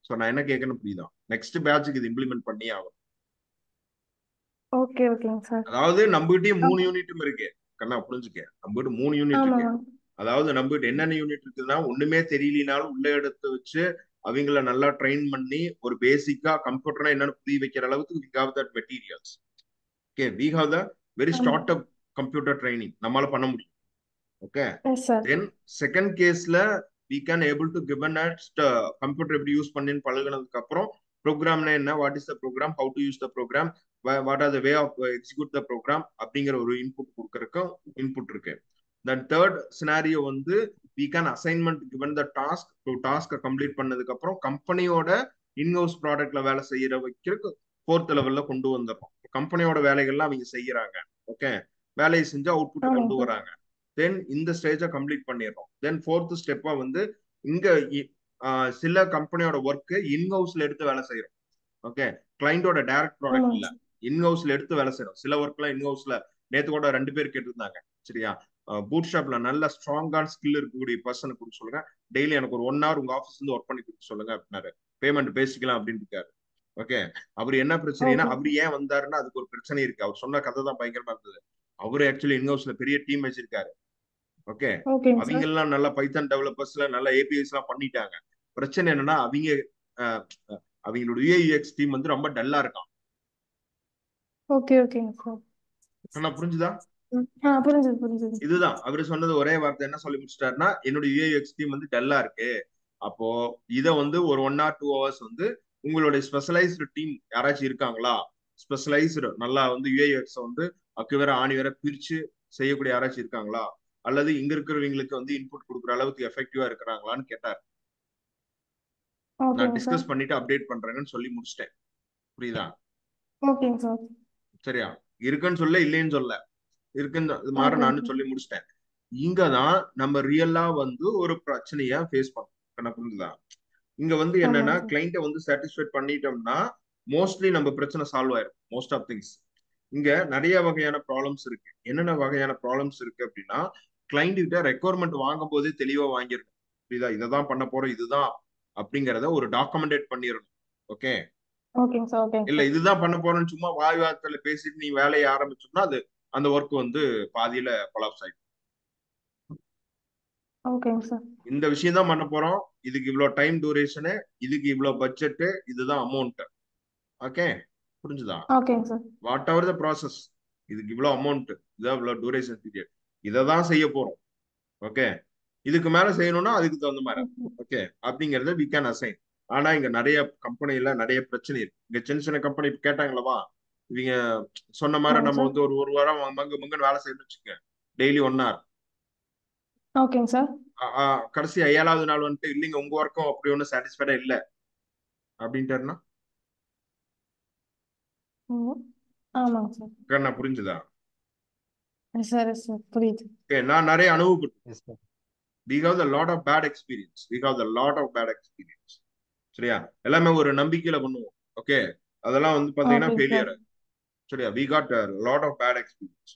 ஸோ நான் என்ன கேட்கணும் புரியுதா? நெக்ஸ்ட் பேட்சுக்கு இது இம்ப்ளிமெண்ட் பண்ணி ஆகும். ஓகே ஓகேங்க சார். அதாவது நம்மகிட்டயே 3 யூனிட்டும் இருக்கு. கண்ணா புரிஞ்சுக்க, நம்மகிட்ட 3 யூனிட் இருக்கு. ஆமாங்க அதாவது நம்மகிட்ட என்னென்ன யூனிட் இருக்குதுன்னா, ஒண்ணுமே தெரியலினாலும் உள்ள எடுத்து வச்சு அவங்கள நல்லா ட்ரெயின் பண்ணி ஒரு பேசிக்கா கம்ப்யூட்டர்னா என்னன்னு புரிய வைக்கிற அளவுக்கு we have that materials. Okay, we have the very ஆமாம். startup computer training நம்மால பண்ண முடியும். Okay, yes sir. Then second கேஸ்ல we can able to given at computer எப்படி யூஸ் பண்ணின்னு பழகினதுக்கு அப்புறம் ப்ரோக்ராம்னா என்ன, what is the program, how to use the program, what are the way of execute the program அப்படிங்கிற ஒரு இன்புட் கொடுக்கறதுக்கும் இன்புட் இருக்கு. தென் தேர்ட் சினாரியோ வந்து we can assignment given the task to task complete பண்ணதுக்கு அப்புறம் கம்பெனியோட in-house ப்ராடக்ட்ல வேலை செய்யற வைக்கிறதுக்கு 4th லெவல்ல கொண்டு வந்துடுறோம். கம்பெனியோட வேலைகள்லாம் அவங்க செய்யறாங்க. ஓகே, வேலையை செஞ்சு அவுட்புட் கொண்டு ஆமாங்க சார். வராங்க. தென் இந்த ஸ்டேஜை கம்ப்ளீட் பண்ணிடுறோம். தென் 4th ஸ்டெப்பா வந்து இங்க சில கம்பெனியோட ஒர்க்கு இன்ஹவுஸ்ல எடுத்து வேலை செய்யறோம். ஓகே, கிளைண்டோட டைரக்ட் ப்ராடக்ட் ஆமாங்க இல்ல, சார். இன்ஹவுஸ்ல எடுத்து வேலை செய்யறோம். சில ஒர்க்லாம் இன்ஹவுஸ்ல நேத்து கூட 2 பேர் கேட்டிருந்தாங்க. சரியா? பூட் ஸ்டாப்ல நல்ல ஸ்ட்ராங்கான ஸ்கில் இருக்கக்கூடிய பர்சனை கொடுக்க சொல்லுங்க. டெய்லி எனக்கு ஒரு 1 hour உங்க ஆஃபீஸ் வந்து ஒர்க் பண்ணி கொடுக்க சொல்லுங்க அப்படின்னாரு. பேமெண்ட் பேசிக்கலாம் அப்படின்னு இருக்காரு. ஓகே, அவர் என்ன பிரச்சனைனா, ஓகே அவர் ஏன் வந்தாருன்னா அதுக்கு ஒரு பிரச்சனை இருக்கு. அவர் சொன்ன கதை தான் பயங்கரமா இருந்தது. அவரு ஆக்சுவலி இன்ஹவுஸ்ல பெரிய டீம் வச்சிருக்காரு. ஓகே, ஓகேங்க அவங்க சார். எல்லாம் நல்ல பைத்தான் டெவலப்பர்ஸ்ல நல்ல ஏபிஐஸ் எல்லாம் பண்ணிட்டாங்க. பிரச்சனை என்னன்னா அஹ், அவங்களோட யூஐஎக்ஸ் டீம் வந்து ரொம்ப டல்லா இருக்கான். ஓகேங்க சார். ஆனா புரிஞ்சுதா? புரிஞ்சுது. இதுதான் அவரு சொன்னது. ஒரே வார்த்தை என்ன சொல்லி முடிச்சிட்டாருன்னா, என்னோட யூஐஎக்ஸ் டீம் வந்து டல்லா இருக்கு. அப்போ இதை வந்து ஒரு 1 or 2 hours வந்து உங்களுடைய ஸ்பெஷலைஸ்டு டீம் யாராச்சும் இருக்காங்களா, ஸ்பெஷலைஸ்டு நல்லா வந்து யூஐஎக்ஸ் வந்து அக்கு வேற ஆணி வேற பிரிச்சு செய்யக்கூடிய யாராச்சும் இருக்காங்களா, அல்லது இங்க இருக்கிறவங்களுக்கு வந்து இன்புட் கொடுக்குற அளவுக்கு எஃபெக்டிவா இருக்கிறாங்களான்னு கேட்டார். நான் ஓகேங்க சார். டிஸ்கஸ் பண்ணிட்டு அப்டேட் பண்றேன்னு சொல்லி முடிச்சிட்டேன். புரியுதா? ஓகேங்க சார். சரியா? இருக்குன்னு சொல்ல, இல்லைன்னு சொல்ல, இருக்குன்னு இது மாதிரி ஓகேங்க நான் சார். சொல்லி முடிச்சிட்டேன். இங்கதான் நம்ம ரியலா வந்து ஒரு பிரச்சனைய ஃபேஸ் பண்ணோம். என்ன புரிஞ்சுதா? இங்க வந்து என்னன்னா, ஆமாங்க சார். கிளைண்ட்டை வந்து சாட்டிஸ்ஃபைட் பண்ணிட்டோம்னா மோஸ்ட்லி நம்ம பிரச்சனை சால்வ் ஆயிரும். Most of things. இங்க நிறைய வகையான ப்ராப்ளம்ஸ் இருக்கு. என்னென்ன வகையான ப்ராப்ளம்ஸ் இருக்கு அப்படின்னா, கிளைண்ட் கிட்ட ரெக்குவயர்மெண்ட் வாங்கும் போதே தெளிவா வாங்கிடணும். புரியுதா? இதை தான் பண்ண போறோம், இதுதான் அப்படிங்கறத ஒரு டாக்குமெண்டேட் பண்ணிடணும். ஓகே, ஓகேங்க சார். ஓகேங்க இல்ல சார். இதுதான் பண்ண போறேன்னு சும்மா வாய் வார்த்தையில பேசிட்டு நீ வேலையை ஆரம்பிச்சோம்னா அது அந்த ஒர்க் வந்து பாதியில கொலாப்ஸ் ஆயிடும். ஓகேங்க சார். இந்த விஷயம் தான் பண்ண போறோம், இதுக்கு இவ்வளவு டைம் டியூரேஷனு, இதுக்கு இவ்வளவு பட்ஜெட், இதுதான் அமௌண்ட். ஓகே, புரிஞ்சுதா? ஓகேங்க sir. What ever the process, இதுக்கு இவ்வளவு அமௌண்ட், இதான் இவ்வளவு டியூரேஷன் பீரியட், இதை தான் செய்ய போறோம். ஓகே, இதுக்கு மேல செய்யணும்னா அதுக்கு தகுந்த மாதிரி. ஓகே, அப்படிங்கறத வி கேன் அசைன். ஆனா இங்க நிறைய கம்பெனில நிறைய பிரச்சனை இருக்கு. இங்க சின்ன சின்ன கம்பெனி கேட்டாங்களவா, இவங்க சொன்ன மாதிரி ஆமாங்க நம்ம சார். வந்து ஒரு வாரம் மங்குன்னு வேலை செய்யணும்னு வச்சுக்க, டெய்லி 1 hour. ஓகேங்க சார். கடைசி 7வது நாள் வந்துட்டு இல்லைங்க உங்க ஒர்க்கும் அப்படி ஒன்றும் சாட்டிஸ்ஃபைடா இல்ல அப்படின்ட்டாருன்னா ஆமாங்க சார். நான் புரிஞ்சுதா? சரி சார், புரியுது. நான் நிறைய அனுபவப்பட்டேன். Yes, sir. we have the lot of bad experience. சரியா? எல்லாமே ஒரு நம்பிக்கையில பண்ணுவோம். ஓகே, அதெல்லாம் வந்து பாத்தீங்கன்னா ஓகேங்க சார். ஃபெயிலியர். சரியா? we got a lot of bad experience.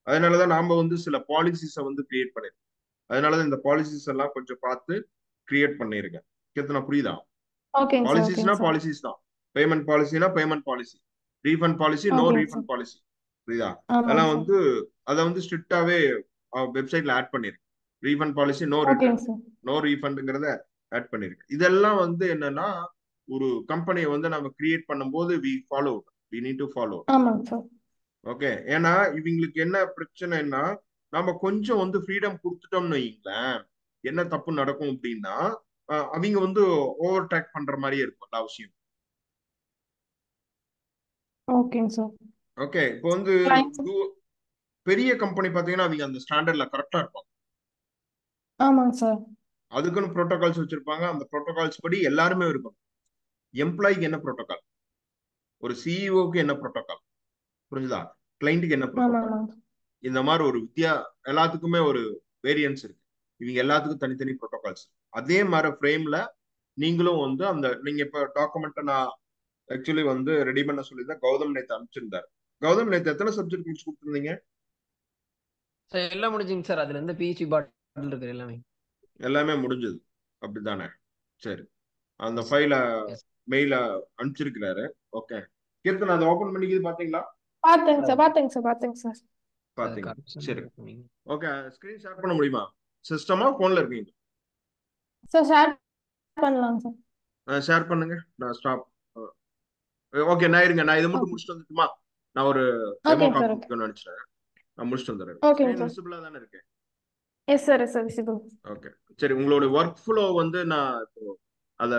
அதனாலதான் நாம வந்து சில பாலிசிஸை வந்து கிரியேட் பண்ணிருக்கோம். அதனாலதான் இந்த பாலிசிஸ் எல்லாம் கொஞ்சம் பார்த்து கிரியேட் பண்ணிருக்கேன். கேத்தனா புரியுதா? ஓகேங்க சார். பாலிசிஸ்னா ஓகேங்க சார். பாலிசிஸ் தான். பேமெண்ட் பாலிசினா payment policy, refund policy, no ஓகேங்க ரீஃபண்ட் சார். பாலிசி. புரியுதா? ஆமாங்க அதெல்லாம் சார். வந்து அதை வந்து ஸ்ட்ரிக்டாவே வெப்சைட்ல ஆட் பண்ணிருக்கு. ரீஃபண்ட் பாலிசி, நோ ரிட்டர்ன், ஓகேங்க சார். நோ ரீஃபண்ட்ங்கிறத ஆட் பண்ணிருக்கு. இதெல்லாம் வந்து என்னன்னா, ஒரு கம்பெனியை வந்து நம்ம கிரியேட் பண்ணும்போது we need to follow. ஆமாங்க சார். ஓகே, ஏன்னா இவங்களுக்கு என்ன பிரச்சனைன்னா, நம்ம கொஞ்சம் வந்து ஃப்ரீடம் கொடுத்துட்டோம்னு வைங்களேன், என்ன தப்பு நடக்கும் அப்படின்னா, அவங்க வந்து ஓவர் டேக் பண்ற மாதிரியே இருக்கும் எல்லா விஷயம். ஓகேங்க சார். ஓகே, இப்போ வந்து பெரிய கம்பெனி பாத்தீங்கன்னா அவங்க அந்த ஸ்டாண்டர்ட்ல கரெக்டா இருப்பாங்க. ஆமாங்க சார். அதுக்குன்னு ப்ரோட்டோகால்ஸ் வச்சிருப்பாங்க. அந்த ப்ரோட்டோகால்ஸ் படி எல்லாருமே இருக்கும். எம்ப்ளாய்க்கு என்ன ப்ரோட்டோகால், ஒரு சிஇஓக்கு என்ன ப்ரோட்டோகால், புரிஞ்சுதா? கிளைண்ட்டுக்கு என்ன ப்ரோட்டோகால், ஆமாங்க. இந்த மாதிரி ஒரு எல்லாத்துக்குமே ஒரு வேரியன்ஸ் இருக்கு. இவங்க எல்லாத்துக்கும் தனித்தனி ப்ரோட்டோகால்ஸ். அதே மாதிரி ஃப்ரேம்ல நீங்களும் வந்து அந்த நீங்க இப்ப டாக்குமெண்ட்டை நான் ஆக்சுவலி வந்து ரெடி பண்ண சொல்லியிருந்தேன். கௌதம் நேத்து அனுப்பிச்சிருந்தாரு. கௌதம் நேத்து எத்தனை சப்ஜெக்ட் முடிச்சு கொடுத்துருந்தீங்க? சார் எல்லாம் முடிஞ்சுங்க சார். அதுல இருந்து பிஹெச்டி பாட்டில் இருக்கு எல்லாமே. எல்லாமே முடிஞ்சது அப்படித்தானே? சரி, அந்த ஃபைல மெயில அனுப்பிச்சிருக்கிறாரு. ஓகே, கீர்த்தன் அதை ஓபன் பண்ணிக்கிது பாத்தீங்களா? பாத்தேங்க சார். பாத்தீங்க. சரி, ஓகே. ஸ்கிரீன் ஷேர் பண்ண முடியுமா? சிஸ்டமா போன்ல இருக்கீங்க? சார் ஷேர் பண்ணலாங்க சார். ஷேர் பண்ணுங்க. நான் ஸ்டாப். ஓகே, நான் இருங்க, நான் இதை மட்டும் முடிச்சுட்டு வந்துட்டுமா? நான் ஒரு டெமோ ஓகேங்க சார். காப்பி நினைச்சேன். நான் முடிச்சுட்டு வந்துடுறேன். ஓகேங்க ஸ்கிரீன் சார். விசிபிளா தானே இருக்கேன்? Yes sir. விசிபிள். ஓகே, சரி. உங்களோட ஒர்க் ஃப்ளோ வந்து நான் அத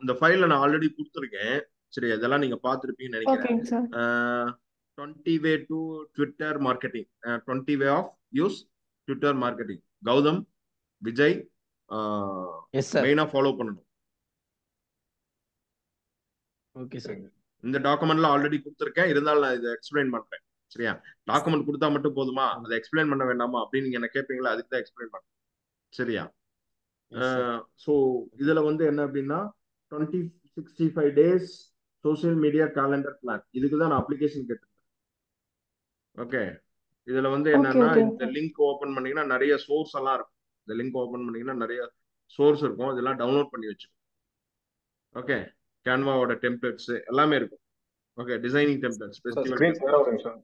இந்த ஃபைல நான் ஆல்ரெடி கொடுத்துருக்கேன். சரி, அதெல்லாம் நீங்க பார்த்துருப்பீங்கன்னு நினைக்கிறேன். ஓகேங்க sir. 20 way to Twitter marketing, 20 way of use Twitter marketing. Gautham, Vijay மெயினா ஃபாலோ பண்ணணும். Okay sir. இந்த டாக்குமெண்ட்லாம் ஆல்ரெடி கொடுத்துருக்கேன், இருந்தாலும் நான் இதை எக்ஸ்பிளைன் பண்றேன். சரியா? டாக்குமெண்ட் கொடுத்தா மட்டும் போதுமா, அதை எக்ஸ்பிளைன் பண்ண வேண்டாமா அப்படின்னு நீங்க என்ன கேட்பீங்களா? அதுக்கு தான் எக்ஸ்பிளைன் பண்றேன். சரியா? ஸோ இதுல வந்து என்ன அப்படின்னா 2065 days social media calendar plan, இதுக்கு தான் நான் அப்ளிகேஷன் கேட்டிருக்கேன். ஓகே, இதுல வந்து ஓகே என்னன்னா ஓகேங்க இந்த சார். லிங்க் ஓபன் பண்ணீங்கன்னா நிறைய சோர்ஸ் எல்லாம் இருக்கும். இந்த லிங்க் ஓபன் பண்ணீங்கன்னா நிறைய சோர்ஸ் இருக்கும், இதெல்லாம் டவுன்லோட் பண்ணி வச்சுக்கோங்க. ஓகே, கேன்வாவோட டெம்ப்ளேட்ஸ் எல்லாமே இருக்கும். Okay, designing templates, sir festival screen share templates. ஆகுதுங்க சார்.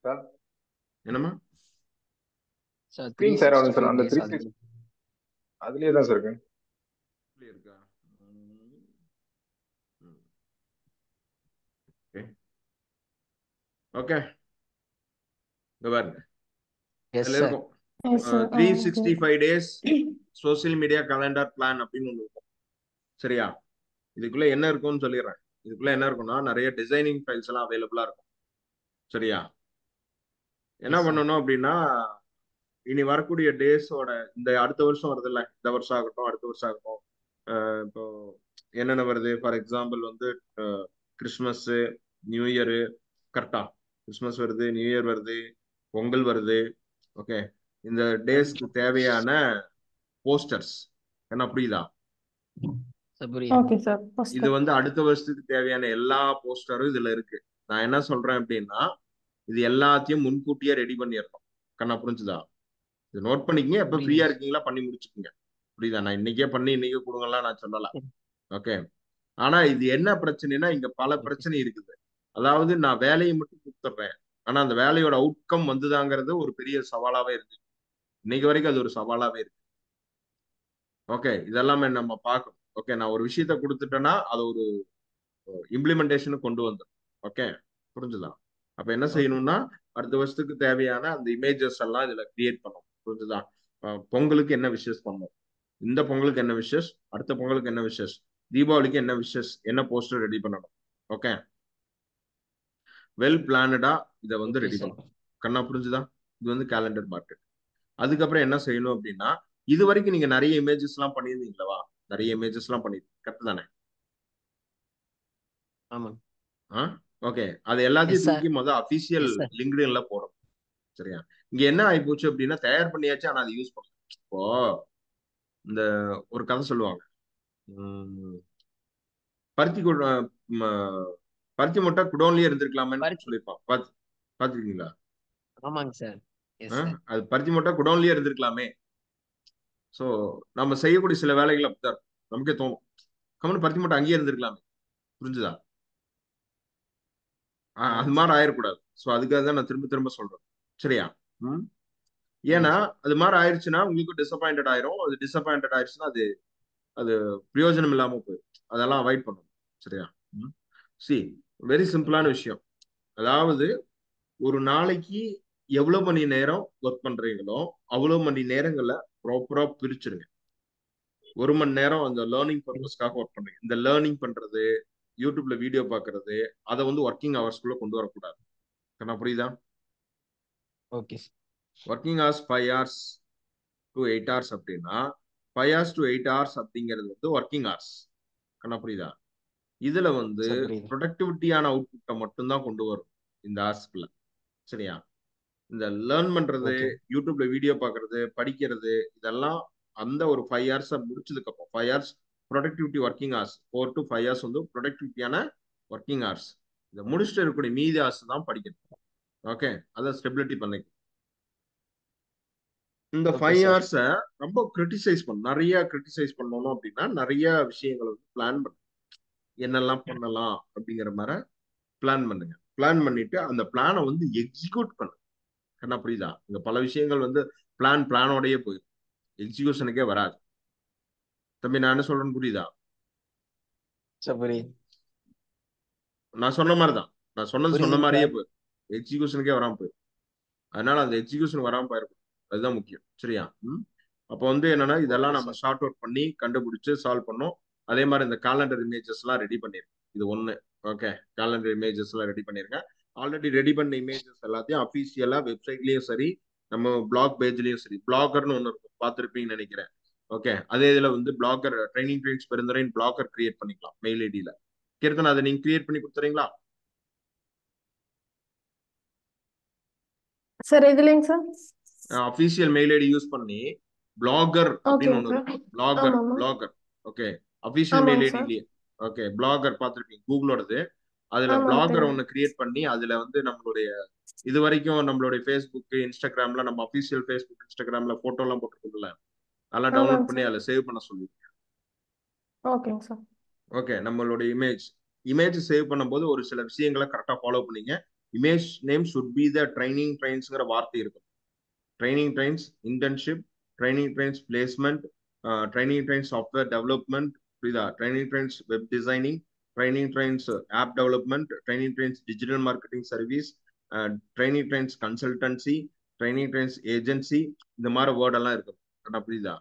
சார் என்னமா சார் ஸ்க்ரீன் ஷேர் ஆகுதுங்க சார். 365 அந்த டேஸ் அது. அதுலயே தான் சார் இருக்கு. இருக்கா? ஓகே, இங்க பாருங்க, எஸ் அதுல சார். இருக்கும் S sir. Okay. 365 days social media calendar plan அப்படின்னு ஒன்று இருக்கும். சரியா? இதுக்குள்ள என்ன இருக்கும்னு சொல்லிடுறேன். இதுக்குள்ள என்ன இருக்கும்னா நிறைய டிசைனிங் ஃபைல்ஸ் எல்லாம் அவைலபிளா இருக்கும். சரியா? என்ன எஸ் சார். பண்ணணும் அப்படின்னா, இனி வரக்கூடிய டேஸோட இந்த அடுத்த வருஷம் வருது இல்ல, இந்த வருஷம் ஆகட்டும் அடுத்த வருஷம் ஆகட்டும், இப்போ என்னென்ன வருது, ஃபார் எக்ஸாம்பிள் வந்து கிறிஸ்மஸ், நியூ இயரு, கரெக்டா? கிறிஸ்மஸ் வருது, நியூ இயர் வருது, பொங்கல் வருது. ஓகே, இந்த டேஸ்க்கு தேவையான போஸ்டர்ஸ் என்ன புரியுதா? சார் புரியுது. Okay sir. இது போஸ்டர். வந்து அடுத்த வருஷத்துக்கு தேவையான எல்லா போஸ்டரும் இதுல இருக்கு. நான் என்ன சொல்றேன் அப்படின்னா, இது எல்லாத்தையும் முன்கூட்டியே ரெடி பண்ணிடணும். கண்ணா புரிஞ்சுதா? இது நோட் பண்ணிக்கங்க, எப்ப ஃப்ரீயா புரியுது. இருக்கீங்களா பண்ணி முடிச்சுக்கோங்க. புரியுதா? நான் இன்னைக்கே பண்ணி இன்னைக்கே கொடுங்கலாம் நான் சொல்லல. ம். ஓகே, ஆனா இது என்ன பிரச்சனைனா, இங்க பல ஓகே. பிரச்சனை இருக்குது. அதாவது நான் வேலையை மட்டும் கொடுத்துட்றேன், ஆனா அந்த வேலையோட அவுட்கம் வந்துதாங்கிறது ஒரு பெரிய சவாலாவே இருக்கு. இன்னைக்கு வரைக்கும் அது ஒரு சவாலாவே இருக்கு. ஓகே, இதெல்லாமே நம்ம பார்க்கணும். ஓகே, நான் ஒரு விஷயத்த கொடுத்துட்டேன்னா அதை ஒரு இம்ப்ளிமெண்டேஷனுக்கு கொண்டு வந்துடும். ஓகே, புரிஞ்சுதா? அப்ப என்ன ஓகே. செய்யணும்னா, அடுத்த வருஷத்துக்கு தேவையான அந்த இமேஜஸ் எல்லாம் இதுல கிரியேட் பண்ணணும். புரிஞ்சுதா? பொங்கலுக்கு என்ன விஷஸ் பண்ணணும், இந்த பொங்கலுக்கு என்ன விஷஸ், அடுத்த பொங்கலுக்கு என்ன விஷஸ், தீபாவளிக்கு என்ன விஷஸ், என்ன போஸ்டர் ரெடி பண்ணணும். ஓகே, வெல் பிளானடா இதை வந்து ஓகே ரெடி சார். பண்ணணும். கண்ணா புரிஞ்சுதா? இது வந்து கேலண்டர் மார்க்கெட். அதுக்கப்புறம் என்ன செய்யணும் அப்படின்னா, இது வரைக்கும் நீங்க நிறைய இமேஜஸ் எல்லாம் பண்ணியிருந்தீங்களா? நிறைய இமேஜஸ் எல்லாம் பண்ணிருக்கீங்க, கரெக்ட் தானே? ஆமாங்க. ஓகே, அது எஸ் எல்லாத்தையும் சார். தூக்கி முதல் அபிஷியல் எஸ் சார். லிங்க்டின்ல போடணும். சரியா? இங்க என்ன ஆயிப்போச்சு அப்படின்னா, தயார் பண்ணியாச்சு ஆனா அதை யூஸ் பண்ணல. இப்போ இந்த ஒரு கதை சொல்லுவாங்க, உம், பருத்தி பருத்தி மூட்டை குடோன்லயே இருந்திருக்கலாமேன்னு பருத்தி. சொல்லியிருப்பான். பாத்துருக்கீங்களா? ஆமாங்க சார். Yes sir. அது பருத்தி மூட்டை குடோன்லயே இருந்திருக்கலாமே. சோ நம்ம செய்யக்கூடிய சில வேலைகள் அப்படித்தான் இருக்கும். நமக்கே தோணும், கம்முனு பருத்தி மூட்டை அங்கேயே இருந்திருக்கலாமே. புரிஞ்சுதா? அது ஆமாங்க மாதிரி சார். ஆயிடக்கூடாது. சோ அதுக்காக தான் நான் திரும்ப திரும்ப சொல்றேன். சரியா? ம். ஏன்னா புரியுது சார். அது மாதிரி ஆயிடுச்சுன்னா உங்களுக்கு டிசப்பாயிண்டட் ஆயிரும். அது டிசப்பாயிண்டட் ஆயிடுச்சுன்னா அது அது பிரயோஜனம் இல்லாம போயிடும். அதெல்லாம் அவாய்ட் பண்ணணும். சரியா? சி, வெரி சிம்பிளான ஓகே. விஷயம். அதாவது ஒரு நாளைக்கு எவ்வளவு மணி நேரம் ஒர்க் பண்றீங்களோ அவ்வளவு மணி நேரங்களை ப்ராப்பரா பிரிச்சிருங்க. 1 மணி நேரம் அந்த லேர்னிங் பர்பஸ்க்காக ஒர்க் பண்றீங்க. இந்த லேர்னிங் பண்றது, யூடியூப்ல வீடியோ பாக்குறது, அதை வந்து ஒர்க்கிங் ஹவர்ஸ்க்குள்ள கொண்டு வரக்கூடாது. என்ன புரியுதா? Okay sir. Working hours 5 hours to 8 hours அப்படின்னா 5 hours to 8 hours அப்படிங்கிறது வந்து ஒர்க்கிங் ஹவர்ஸ். என்ன புரியுதா? இதுல வந்து சார் புரியுது. ப்ரொடக்டிவிட்டியான அவுட்புட்டை மட்டும்தான் கொண்டு வரும் இந்த ஹவர்ஸ்க்குள்ள. சரியா? இந்த லேர்ன் பண்றது, ஓகே. யூடியூப்ல வீடியோ பாக்குறது, படிக்கிறது, இதெல்லாம் அந்த ஒரு 5 hours முடிச்சதுக்கு அப்புறம் 5 hours productivity working hours, 4 to 5 hours வந்து ப்ரொடக்டிவிட்டியான ஒர்க்கிங் ஹவர்ஸ். இதை முடிச்சுட்டு இருக்கக்கூடிய மீதி ஹவர்ஸ் தான் படிக்கணும். ஓகே, அதை ஸ்டெபிலிட்டி பண்ணிக்கணும். இந்த ஓகே 5 சார். hours ரொம்ப கிரிட்டிசைஸ் பண்ணணும். நிறைய கிரிட்டிசைஸ் பண்ணணும் அப்படின்னா நிறைய விஷயங்களை வந்து பிளான் பண்ணணும். என்னெல்லாம் பண்ணலாம் அப்படிங்கிற மாதிரி பிளான் பண்ணுங்க. பிளான் பண்ணிட்டு அந்த பிளானை வந்து எக்ஸிக்யூட் பண்ணுங்க. என்ன புரியுதா? இங்க பல விஷயங்கள் வந்து பிளானோடயே போயிடும், எக்ஸிகியூஷனுக்கே வராது. தம்பி, நான் என்ன சொல்றேன்னு புரியுதா? சார் புரியுது. நான் சொன்ன மாதிரிதான், நான் சொன்னது சொன்ன புரியுதுங்க மாதிரியே சார். போயிடும், எக்ஸிகியூஷனுக்கே வராம போயிடும். அதனால அந்த எக்ஸிகியூஷன் வராம போயிருக்கும், அதுதான் முக்கியம். சரியா? அப்போ வந்து என்னன்னா, ஓகே இதெல்லாம் நம்ம சார். ஷார்ட் அவுட் பண்ணி கண்டுபிடிச்சு சால்வ் பண்ணோம். அதே மாதிரி இந்த காலண்டர் இமேஜஸ் எல்லாம் ரெடி பண்ணிருக்கேன். இது ஒண்ணு. ஓகே, காலண்டர் இமேஜஸ் எல்லாம் ரெடி பண்ணிருக்கேன். ஆல்ரெடி ரெடி பண்ண இமேஜஸ் எல்லாத்தையும் அபிஷியலா வெப்சைட்லயும் சரி, நம்ம பிளாக் பேஜ்லயும் சரி, பிளாகர்னு ஒண்ணு இருக்கும், பார்த்துருப்பீங்கன்னு நினைக்கிறேன். ஓகே, அதே இதுல வந்து பிளாகர் ட்ரைனிங் ட்ரெயின்ஸ் பெருந்தரைன்னு பிளாகர் கிரியேட் பண்ணிக்கலாம் மெயில் ஐடியில. கீர்த்தனா, அதை நீங்க கிரியேட் பண்ணி கொடுத்துறீங்களா? சார் எதுலைங்க sir? Official mail ID use பண்ணி பிளாகர் அப்படின்னு ஓகேங்க ஒண்ணு சார். இருக்கும். பிளாகர். ஆமாம்மா. ஓகே, அபிஷியல் மெயில் ஆமாங்க சார். ஐடியிலேயே. ஓகே, பிளாகர் பார்த்துருப்பீங்க, கூகுளோடது. அதுல ஆமாங்க பிளாகர் தெரியும். ஒன்று கிரியேட் பண்ணி அதுல வந்து நம்மளுடைய இது வரைக்கும் நம்மளுடைய ஃபேஸ்புக் இன்ஸ்டாகிராம்ல நம்ம அஃபீஷியல் ஃபேஸ்புக் இன்ஸ்டாகிராம்ல போட்டோ எல்லாம் போட்டுருக்கோம்ல, அதெல்லாம் டவுன்லோட் ஆமாங்க பண்ணி சார். அதில் சேவ் பண்ண சொல்லி. ஓகேங்க சார். ஓகே, நம்மளுடைய இமேஜ் சேவ் பண்ணும்போது ஒரு சில விஷயங்களை கரெக்டாக ஃபாலோ பண்ணீங்க. Image name should be the training ட்ரைன்ஸ்ங்கிற வார்த்தை இருக்கும். Training trains internship, training trains placement, training trains software development, புரியுதா, training trains web designing, training trains app development, training trains digital marketing service, training trains consultancy, training trains agency, இந்த மாதிரி வேர்டெல்லாம் இருக்கும். கரெக்டாக புரியுதா?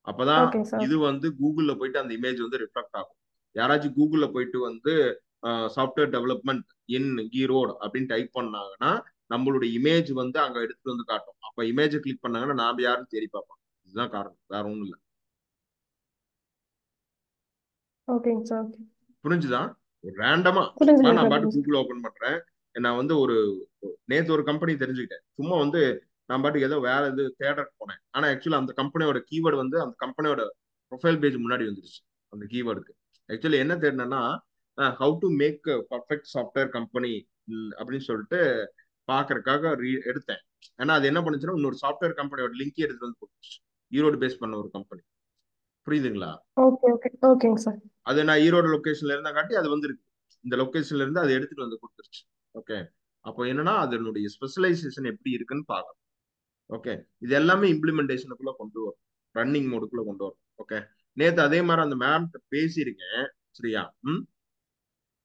அப்பதான் ஓகேங்க சார். இது வந்து கூகுள்ல போயிட்டு அந்த இமேஜ் வந்து ரிஃப்ளெக்ட் ஆகும். யாராச்சும் கூகுள்ல போயிட்டு வந்து சாஃப்ட்வேர் டெவலப்மெண்ட் இன் ஈரோடு அப்படின்னு டைப் பண்ணாங்கன்னா நம்மளுடைய இமேஜ் வந்து அங்க எடுத்துட்டு வந்து காட்டும். அப்ப இமேஜை கிளிக் பண்ணாங்கன்னா நாம யாரும் தேடி பார்ப்போம். இதுதான் காரணம், வேற ஒண்ணும் இல்லை. ஓகேங்க சார். புரிஞ்சுதா? ரேண்டமா சும்மா புரிஞ்சுங்க நான் சார். பாட்டு கூகுள் ஓபன் பண்றேன். நான் வந்து நேத்து ஒரு கம்பெனி தெரிஞ்சுக்கிட்டேன். சும்மா வந்து நான் பாட்டுக்கு ஏதோ வேற இது தேடறதுக்கு போனேன். ஆனா ஆக்சுவலா அந்த கம்பெனியோட கீவேர்டு வந்து அந்த கம்பெனியோட ப்ரொஃபைல் பேஜ் முன்னாடி வந்துருச்சு. அந்த கீவேர்டுக்கு ஆக்சுவலி என்ன தேடினா how to make perfect software company அப்படின்னு சொல்லிட்டு பாக்குறதுக்காக எடுத்தேன். ஏன்னா அது என்ன பண்ணுச்சுன்னா இன்னொரு சாஃப்ட்வேர் கம்பெனியோட லிங்க் எடுத்து வந்து போட்டுச்சு. ஈரோடு பேஸ் பண்ண ஒரு கம்பெனி. புரியுதுங்களா? ஓகே ஓகே ஓகேங்க சார். அது நான் ஈரோடு லொகேஷன்ல இருந்தா காட்டி அது வந்து இருக்கு. இந்த லொகேஷன்ல இருந்து அதை எடுத்துட்டு வந்து கொடுத்துருச்சு. ஓகே, அப்போ என்னன்னா அதனுடைய ஸ்பெஷலைசேஷன் எப்படி இருக்குன்னு பார்க்கணும். ஓகே, இது எல்லாமே இம்ப்ளிமெண்டேஷனுக்குள்ள கொண்டு வரும், ரன்னிங் மோடுக்குள்ள கொண்டு வரும். ஓகே, நேத்து அதே மாதிரி அந்த மேம் பேசியிருக்கேன். சரியா?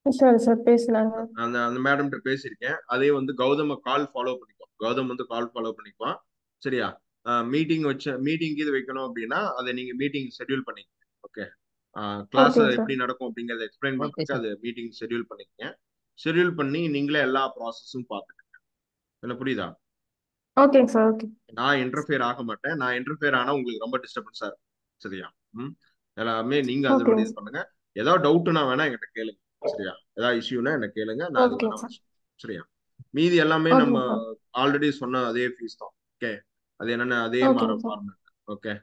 சரி சார் பேசலாங்க. அந்த அந்த மேடம் பேசியிருக்கேன். அதே வந்து கௌதம கால் ஃபாலோ பண்ணிக்குவோம். கௌதம் வந்து கால் ஃபாலோ பண்ணிக்குவான். சரியா? மீட்டிங் இது வைக்கணும் அப்படின்னா அதை நீங்க மீட்டிங் ஷெட்யூல் பண்ணிக்கோங்க. ஓகே, கிளாஸ் ஓகேங்க சார். எப்படி நடக்கும் அப்படிங்கறத எக்ஸ்பிளைன் ஓகே பண்றதுக்கு சார். அது மீட்டிங் ஷெட்யூல் பண்ணிக்கங்க. ஷெட்யூல் பண்ணி நீங்களே எல்லா ப்ராசஸும் பார்த்துக்கங்க. என்ன புரியுதா? ஓகேங்க சார். ஓகே. நான் இன்டர்ஃபியர் ஆக மாட்டேன். நான் இன்டர்ஃபியர் ஆனா உங்களுக்கு ரொம்ப டிஸ்டர்பன்ஸா இருக்கும். சரியா? எல்லாமே நீங்க அதனுடைய ஓகேங்க இது சார். பண்ணுங்க. ஏதாவது டவுட்னா வேணா என்கிட்ட கேளுங்க. சரியா? ஏதாவது இஷ்யூனா என்ன கேளுங்க, நான் அது வேணா ஓகேங்க சார். சரியா? மீதி எல்லாமே நம்ம ஓகேங்க சார். ஆல்ரெடி சொன்ன அதே ஃபீஸ் தான். ஓகே, அது என்னன்னா அதே மாற ஓகேங்க சார். ஃபார்மேட். ஓகே,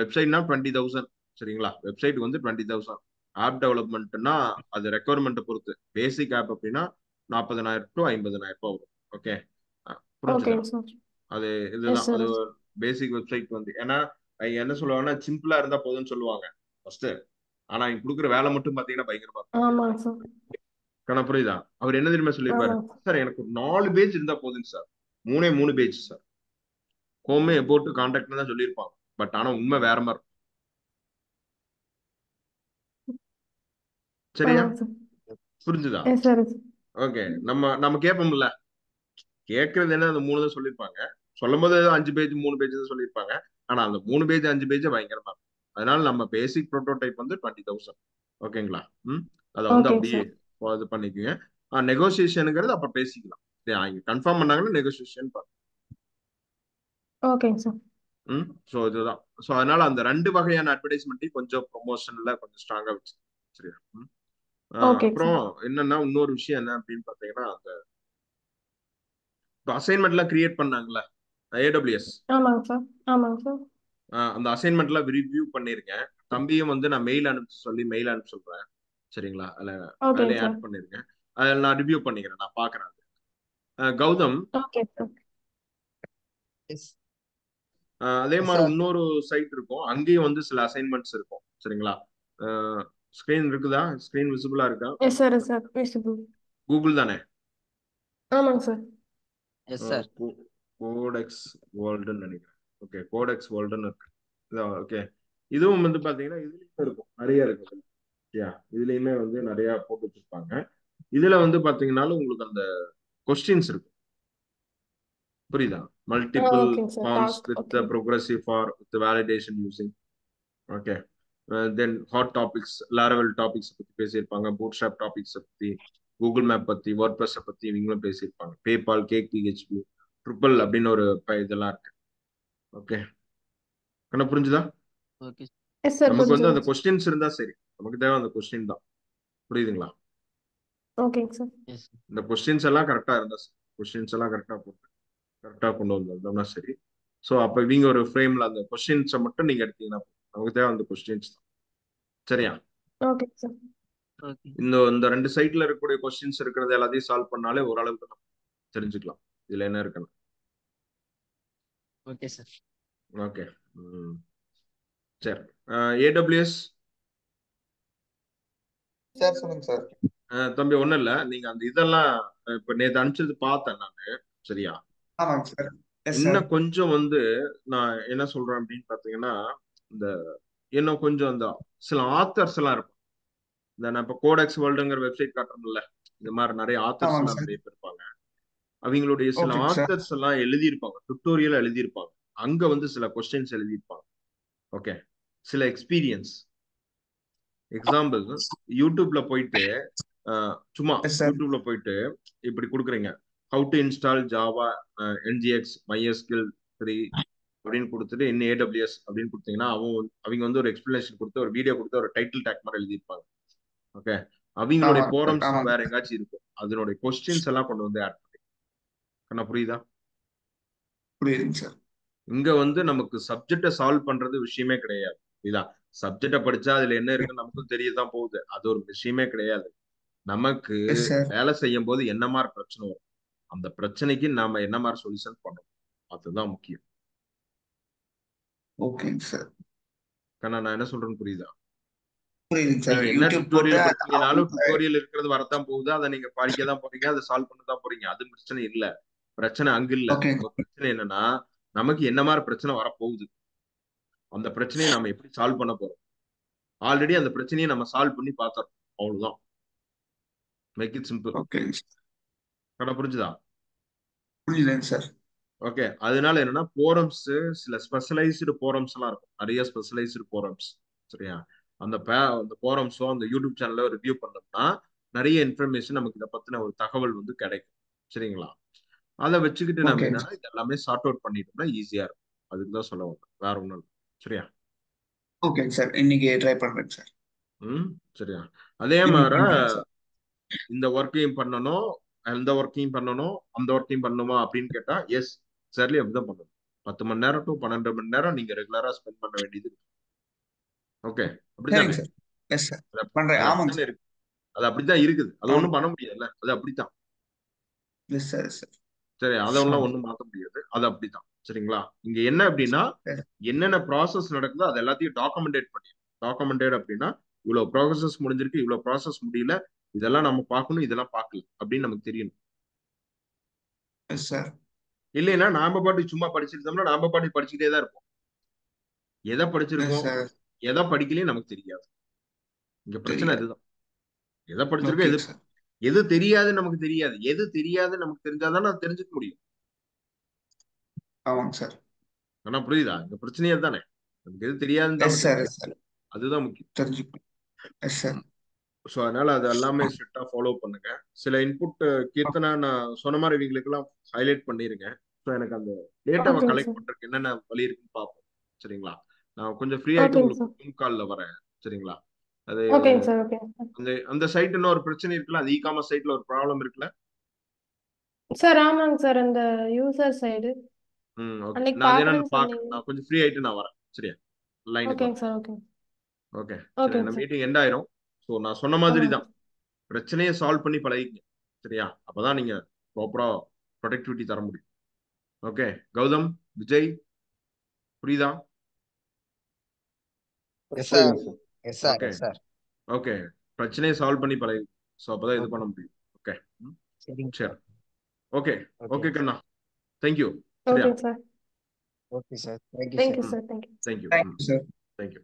வெப்சைட்னா 20,000. சரிங்களா? வெப்சைட் வந்து 20,000. ஆப் டெவலப்மெண்ட்னா அது ரெக்குவயர்மெண்ட்டை பொறுத்து. பேசிக் ஆப் அப்படின்னா 40,000 டு 50,000 வரும். ஓகே, புரிஞ்சுதா? ஓகேங்க சார். அது எஸ் இதுதான் சார். அது பேசிக் வெப்சைட் வந்து. ஏன்னா என்ன சொல்லுவாங்கன்னா சிம்பிளா இருந்தா போதும்னு சொல்லுவாங்க ஃபர்ஸ்ட். ஆனா இங்க கொடுக்குற வேலை மட்டும் பாத்தீங்கன்னா பயங்கரமா இருக்கும். ஆமாங்க சார். கணக்கு புரியுதா? அவர் என்ன தெரியுமா சொல்லியிருப்பாரு, ஆமாங்க சார். சார் எனக்கு ஒரு 4 பேஜ் இருந்தா போதுங்க சார். 3 page sir. ஹோமே போட்டு கான்டாக்ட் தான் சொல்லியிருப்பாங்க. பட் ஆனா உண்மை வேற மாதிரி இருக்கும். சரியா? ஆமாங்க சார். புரிஞ்சுதா? S sir. ஓகே, நம்ம கேட்போம்ல, கேட்கறது என்ன அந்த 3 தான் சொல்லியிருப்பாங்க. சொல்லும் போது 5 பேஜ் 3 பேஜ் தான் சொல்லியிருப்பாங்க. ஆனா அந்த 3 பேஜ் 5 பேஜ் பயங்கரமா இருக்கும். அதனால நம்ம பேசிக் ப்ரோட்டோடைப் வந்து 20,000. ஓகேங்களா? அதை வந்து ஓகேங்க அப்படியே சார். இது பண்ணிக்கோங்க. நெகோசியேஷனுங்கிறது அப்ப பேசிக்கலாம். இங்க கன்ஃபார்ம் பண்ணாங்கன்னா நெகோசியேஷன் பண்ணுங்க. ஓகேங்க சார். ஸோ இதுதான். ஸோ அதனால அந்த 2 வகையான அட்வர்டைஸ்மெண்ட்டையும் கொஞ்சம் ப்ரொமோஷன்ல கொஞ்சம் ஸ்ட்ராங்கா வச்சு. சரியா? ஓகேங்க அப்புறம் சார். என்னன்னா இன்னொரு விஷயம் என்ன அப்படின்னு பாத்தீங்கன்னா அந்த அசைன்மெண்ட் எல்லாம் கிரியேட் பண்ணாங்கல்ல AWS, ஆமாங்க சார். ஆமாங்க சார். அந்த அசைன்மெண்ட்லாம் ரிவ்யூ பண்ணிருக்கேன். தம்பியும் வந்து நான் மெயில் அனுப்ப சொல்றேன். சரிங்களா? ஓகேங்க அதில் சார். ஆட் பண்ணிருக்கேன். அதில் நான் ரிவ்யூ பண்ணிக்கிறேன், நான் பாக்குறேன். Gautham, okay sir. எஸ் அதே எஸ் மாதிரி சார். இன்னொரு சைட் இருக்கும். அங்கேயும் வந்து சில அசைன்மெண்ட்ஸ் இருக்கும். சரிங்களா? ஸ்கிரீன் இருக்குதா? ஸ்கிரீன் விசிபிளா இருக்கா? Yes sir. Yes sir. Visible. Google தானே? ஆமாங்க சார். Yes sir. கோடெக்ஸ் வேர்ல்டுன்னு நினைக்கிறேன். ஓகே, கோடெக்ஸ் வேர்ல்டுன்னு இருக்கு. ஓகே, இதுவும் வந்து பாத்தீங்கன்னா இதுலயும் இருக்கும், நிறைய இருக்கு. இதுலயுமே வந்து நிறைய போட்டு வச்சிருப்பாங்க. இதுல வந்து பாத்தீங்கன்னாலும் உங்களுக்கு அந்த கொஸ்டின்ஸ் இருக்கும். புரியுதா? மல்டிபிள் ஓகேங்க sir. Forms task. With okay. Progressive for with validation using. Okay, then hot topics, Laravel topics பத்தி பேசியிருப்பாங்க. பூட்ஸ்ட்ராப் டாபிக்ஸ் பத்தி, கூகுள் மேப் பத்தி, வேர்ட்பிரஸ் பத்தி இவங்களும் பேசியிருப்பாங்க. பேபால், கேக் PHP, ட்ரிபிள் அப்படின்னு ஒரு இதெல்லாம் இருக்கு. ஓகே, கண்ணா புரிஞ்சுதா? Okay yes sir. நமக்கு வந்து அந்த புரிஞ்சுங்க. கொஸ்டின்ஸ் இருந்தா சரி. நமக்கு தேவை அந்த கொஸ்டின் தான். புரியுதுங்களா? ஓகேங்க சார். எஸ் இந்த கொஸ்டின்ஸ் எல்லாம் கரெக்டா இருந்தா சரி. கொஸ்டின்ஸ் எல்லாம் கரெக்டா போட்டு கரெக்டா கொண்டு வந்தோம்னா சரி. ஸோ அப்ப இவங்க ஒரு ஃப்ரேம்ல அந்த கொஸ்டின்ஸை மட்டும் நீங்க எடுத்தீங்கன்னா நமக்கு தேவை அந்த கொஸ்டின்ஸ் தான். சரியா? ஓகேங்க சார். ஓகே இந்த 2 சைட்ல இருக்கக்கூடிய கொஸ்டின்ஸ் இருக்கிறது எல்லாத்தையும் சால்வ் பண்ணாலே ஓரளவுக்கு நம்ம தெரிஞ்சுக்கலாம் இதுல என்ன இருக்குன்னு. Okay sir. ஓகே. சரி. AWS சார் சொல்லுங்க சார். தம்பி ஒண்ணும் இல்ல, நீங்க அந்த இதெல்லாம் இப்ப நேத்து அனுப்பிச்சது பார்த்தேன் நானு. சரியா? ஆமாங்க சார். Yes sir. இன்னும் கொஞ்சம் நான் என்ன சொல்றேன் அப்படின்னு பாத்தீங்கன்னா, இந்த இன்னும் கொஞ்சம் அந்த சில ஆத்தர்ஸ் எல்லாம் இருக்கும். இந்த நான் இப்ப கோடெக்ஸ் வேர்ல்டுங்கிற வெப்சைட் காட்டுறோம்ல, இந்த மாதிரி நிறைய ஆத்தர்ஸ் ஆமாங்க எல்லாம் சார். நிறைய பேர் இருப்பாங்க. அவங்களுடைய சில ஓகேங்க சார். ஆத்தர்ஸ் எல்லாம் எழுதியிருப்பாங்க, டுட்டோரியல் எழுதியிருப்பாங்க. அங்க சில கொஸ்டின்ஸ் எழுதியிருப்பாங்க. ஓகே, சில எக்ஸ்பீரியன்ஸ். எக்ஸாம்பிள், யூடியூப்ல போயிட்டு சும்மா எஸ் சார். யூடியூப்ல போயிட்டு இப்படி கொடுக்குறீங்க, how to install Java NGX MySQL 3 அப்படின்னு கொடுத்துட்டு in AWS அப்படின்னு கொடுத்தீங்கன்னா அவங்க ஒரு எக்ஸ்பிளனேஷன் கொடுத்து ஒரு வீடியோ கொடுத்து ஒரு டைட்டில் டேக் மாதிரி எழுதியிருப்பாங்க. ஓகே, அவங்களுடைய ஆமாங்க சார். போரம்ஸ் ஆமாங்க வேற எங்காச்சும் இருக்கும், அதனுடைய கொஸ்டின்ஸ் எல்லாம் கொண்டு வந்து ஆட் பண்ணி. கண்ணா புரியுதா? புரியுதுங்க சார். இங்க நமக்கு சப்ஜெக்டை சால்வ் பண்றது விஷயமே கிடையாது. இதா சப்ஜெக்டை படிச்சா அதுல என்ன இருக்குன்னு நமக்கும் தெரியதான் போகுது, அது ஒரு விஷயமே கிடையாது. நமக்கு எஸ் சார். வேலை செய்யும் போது என்ன மாதிரி பிரச்சனை வரும், அந்த பிரச்சனைக்கு நாம என்ன மாதிரி சொல்யூஷன் பண்றோம், அதுதான் முக்கியம். ஓகேங்க சார். கண்ணா நான் என்ன சொல்றேன்னு புரியுதா? புரியுதுங்க சார். நீங்க என்ன யூடியூப் போட்டு டுட்டோரியல் படிச்சீங்கனாலும் டுட்டோரியல் இருக்கிறது வரத்தான் போகுது, அதை நீங்க படிக்க தான் போறீங்க, அதை சால்வ் பண்ண தான் போறீங்க. அது பிரச்சனை இல்ல. பிரச்சனை அங்க இல்ல. ஓகே நம்ம பிரச்சனை என்னன்னா, நமக்கு என்ன மாதிரி பிரச்சனை வரப்போகுது, அந்த பிரச்சனையை நாம எப்படி சால்வ் பண்ண போறோம். ஆல்ரெடி அந்த பிரச்சனையை நம்ம சால்வ் பண்ணி பார்த்தோம், அவ்வளவுதான். Make it simple. ஓகேங்க சார். கடை புரிஞ்சுதா? புரியுதுங்க சார். ஓகே, அதனால என்னன்னா போரம்ஸ், சில ஸ்பெஷலைஸ்டு போரம்ஸ் எல்லாம் இருக்கும், நிறைய ஸ்பெஷலைஸ்டு போரம்ஸ். சரியா? அந்த போரம்ஸோ அந்த யூடியூப் சேனலோ ரிவ்யூ பண்ணோம்னா நிறைய இன்ஃபர்மேஷன் நமக்கு இதை பத்தின ஒரு தகவல் கிடைக்கும். சரிங்களா? அதை வச்சுக்கிட்டு நம்ம ஓகேங்க என்னன்னா இது எல்லாமே சார்ட் அவுட் பண்ணிட்டோம்னா ஈஸியா இருக்கும். அதுக்கு தான் சொல்ல வந்தேன், வேற ஒண்ணும் இல்லை. சரியா? ஓகேங்க சார். இன்னைக்கு ட்ரை பண்றேங்க சார். சரியா? அதே இன்னைக்கு மாதிரி பண்றேங்க சார். இந்த ஒர்க்கையும் பண்ணணும், அந்த ஒர்க்கையும் பண்ணணும், அந்த ஒர்க்கையும் பண்ணணுமா அப்படின்னு கேட்டா எஸ் சரிலி அப்படிதான் பண்ணணும். 10 மணி நேரம் டு 12 மணி நேரம் நீங்க ரெகுலரா ஸ்பெண்ட் பண்ண வேண்டியது இருக்கு. ஓகே, அப்படித்தானே? சரிங்க சார். Yes sir. பண்றேன். ஆமாங்க அப்படித்தானே சார். இருக்கு. அது அப்படித்தான் இருக்குது, அது ஆமாம். ஒண்ணும் பண்ண முடியாதுல்ல, அது அப்படித்தான். Yes sir. Yes sir. சரி, அதெல்லாம் ஒண்ணும் மாத்த முடியாது, அது அப்படித்தான். சரிங்களா? இங்க என்ன அப்படின்னா சரி. என்னென்ன ப்ராசஸ் நடக்குதோ அது எல்லாத்தையும் டாக்குமெண்டேட் பண்ணி, டாக்குமெண்டேட் அப்படின்னா இவ்வளவு ப்ராசஸ் முடிஞ்சிருக்கு, இவ்வளவு ப்ராசஸ் முடியல, இதெல்லாம் நம்ம பார்க்கணும், இதெல்லாம் பார்க்கல அப்படின்னு நமக்கு தெரியணும். Yes sir. இல்லைன்னா நாம பாட்டு சும்மா படிச்சிருந்தோம்னா நாம பாட்டு படிச்சுக்கிட்டே தான் இருப்போம். எதை எஸ் படிச்சிருக்கோம் சார். எதை படிக்கலையும் நமக்கு தெரியாது. இங்க பிரச்சனை தெரியாது. இதுதான். எதை படிச்சிருக்கோம், ஓகேங்க சார். எது தெரியாது நமக்கு தெரியாது. எது தெரியாது நமக்கு தெரிஞ்சாதான் நான் தெரிஞ்சுக்க முடியும். ஆமாங்க சார். ஆனா புரியுதா? இந்த பிரச்சனையே தானே, நமக்கு எது தெரியாதுன்னு எஸ் சார். Yes sir. அதுதான் முக்கியம். தெரிஞ்சுக்கணும். Yes sir. ஸோ அதனால அது எல்லாமே ஸ்ட்ரிக்டா ஃபாலோ பண்ணுங்க. சில இன்புட் கீர்த்தனா நான் சொன்ன மாதிரி இவங்களுக்கு எல்லாம் ஹைலைட் பண்ணிருங்க. ஸோ எனக்கு அந்த டேட்டாவை ஓகேங்க கலெக்ட் சார். பண்றதுக்கு என்னென்ன வழி இருக்குன்னு பார்ப்போம். சரிங்களா? நான் கொஞ்சம் ஃப்ரீ ஆயிட்டு ஓகேங்க உங்களுக்கு சார். ஜூம் கால்ல வரேன். சரிங்களா? அது ஓகேங்க சார். ஓகேங்க சார். அந்த சைட் இன்னும் ஒரு பிரச்சனை இருக்குல்ல, அது இகாமர்ஸ் சைட்ல ஒரு ப்ராப்ளம் இருக்குல்ல. சார் ஆமாங்க சார், அந்த யூசர் சைடு ஓகே, அன்னைக்கு நான் அதை பாக்குறேன்னு நான் பார்க்கறேன். சொன்னீங்க. நான் கொஞ்சம் ஃப்ரீ ஆயிட்டு நான் வரேன். சரியா? லைனுக்கு ஓகேங்க வரேன். சார். ஓகேங்க ஓகே, சரி, ஓகேங்க என்ன சார். மீட்டிங் எண்ட் ஆயிரும். ஸோ நான் சொன்ன மாதிரி ஆமாங்க தான், பிரச்சனையை சால்வ் பண்ணி பழகிங்க. சரியா? அப்பதான் நீங்க ப்ராப்பரா ப்ரொடக்டிவிட்டி தர முடியும். ஓகே, கௌதம், விஜய், புரியுதா? Yes sir. புரியுதுங்க sir. Yes sir. Okay yes sir. Okay, பிரச்சனையை சால்வ் பண்ணி பழகி. ஸோ அப்பதான் இது ஓகே. பண்ண முடியும். ஓகே, சரிங்க சரி. சார். Okay okay. ஓகே கண்ணா, தேங்க்யூ. சரியா? ஓகேங்க sir. Okay sir. Thank you sir. Thank you sir. Thank you. Thank you thank you sir. Thank you.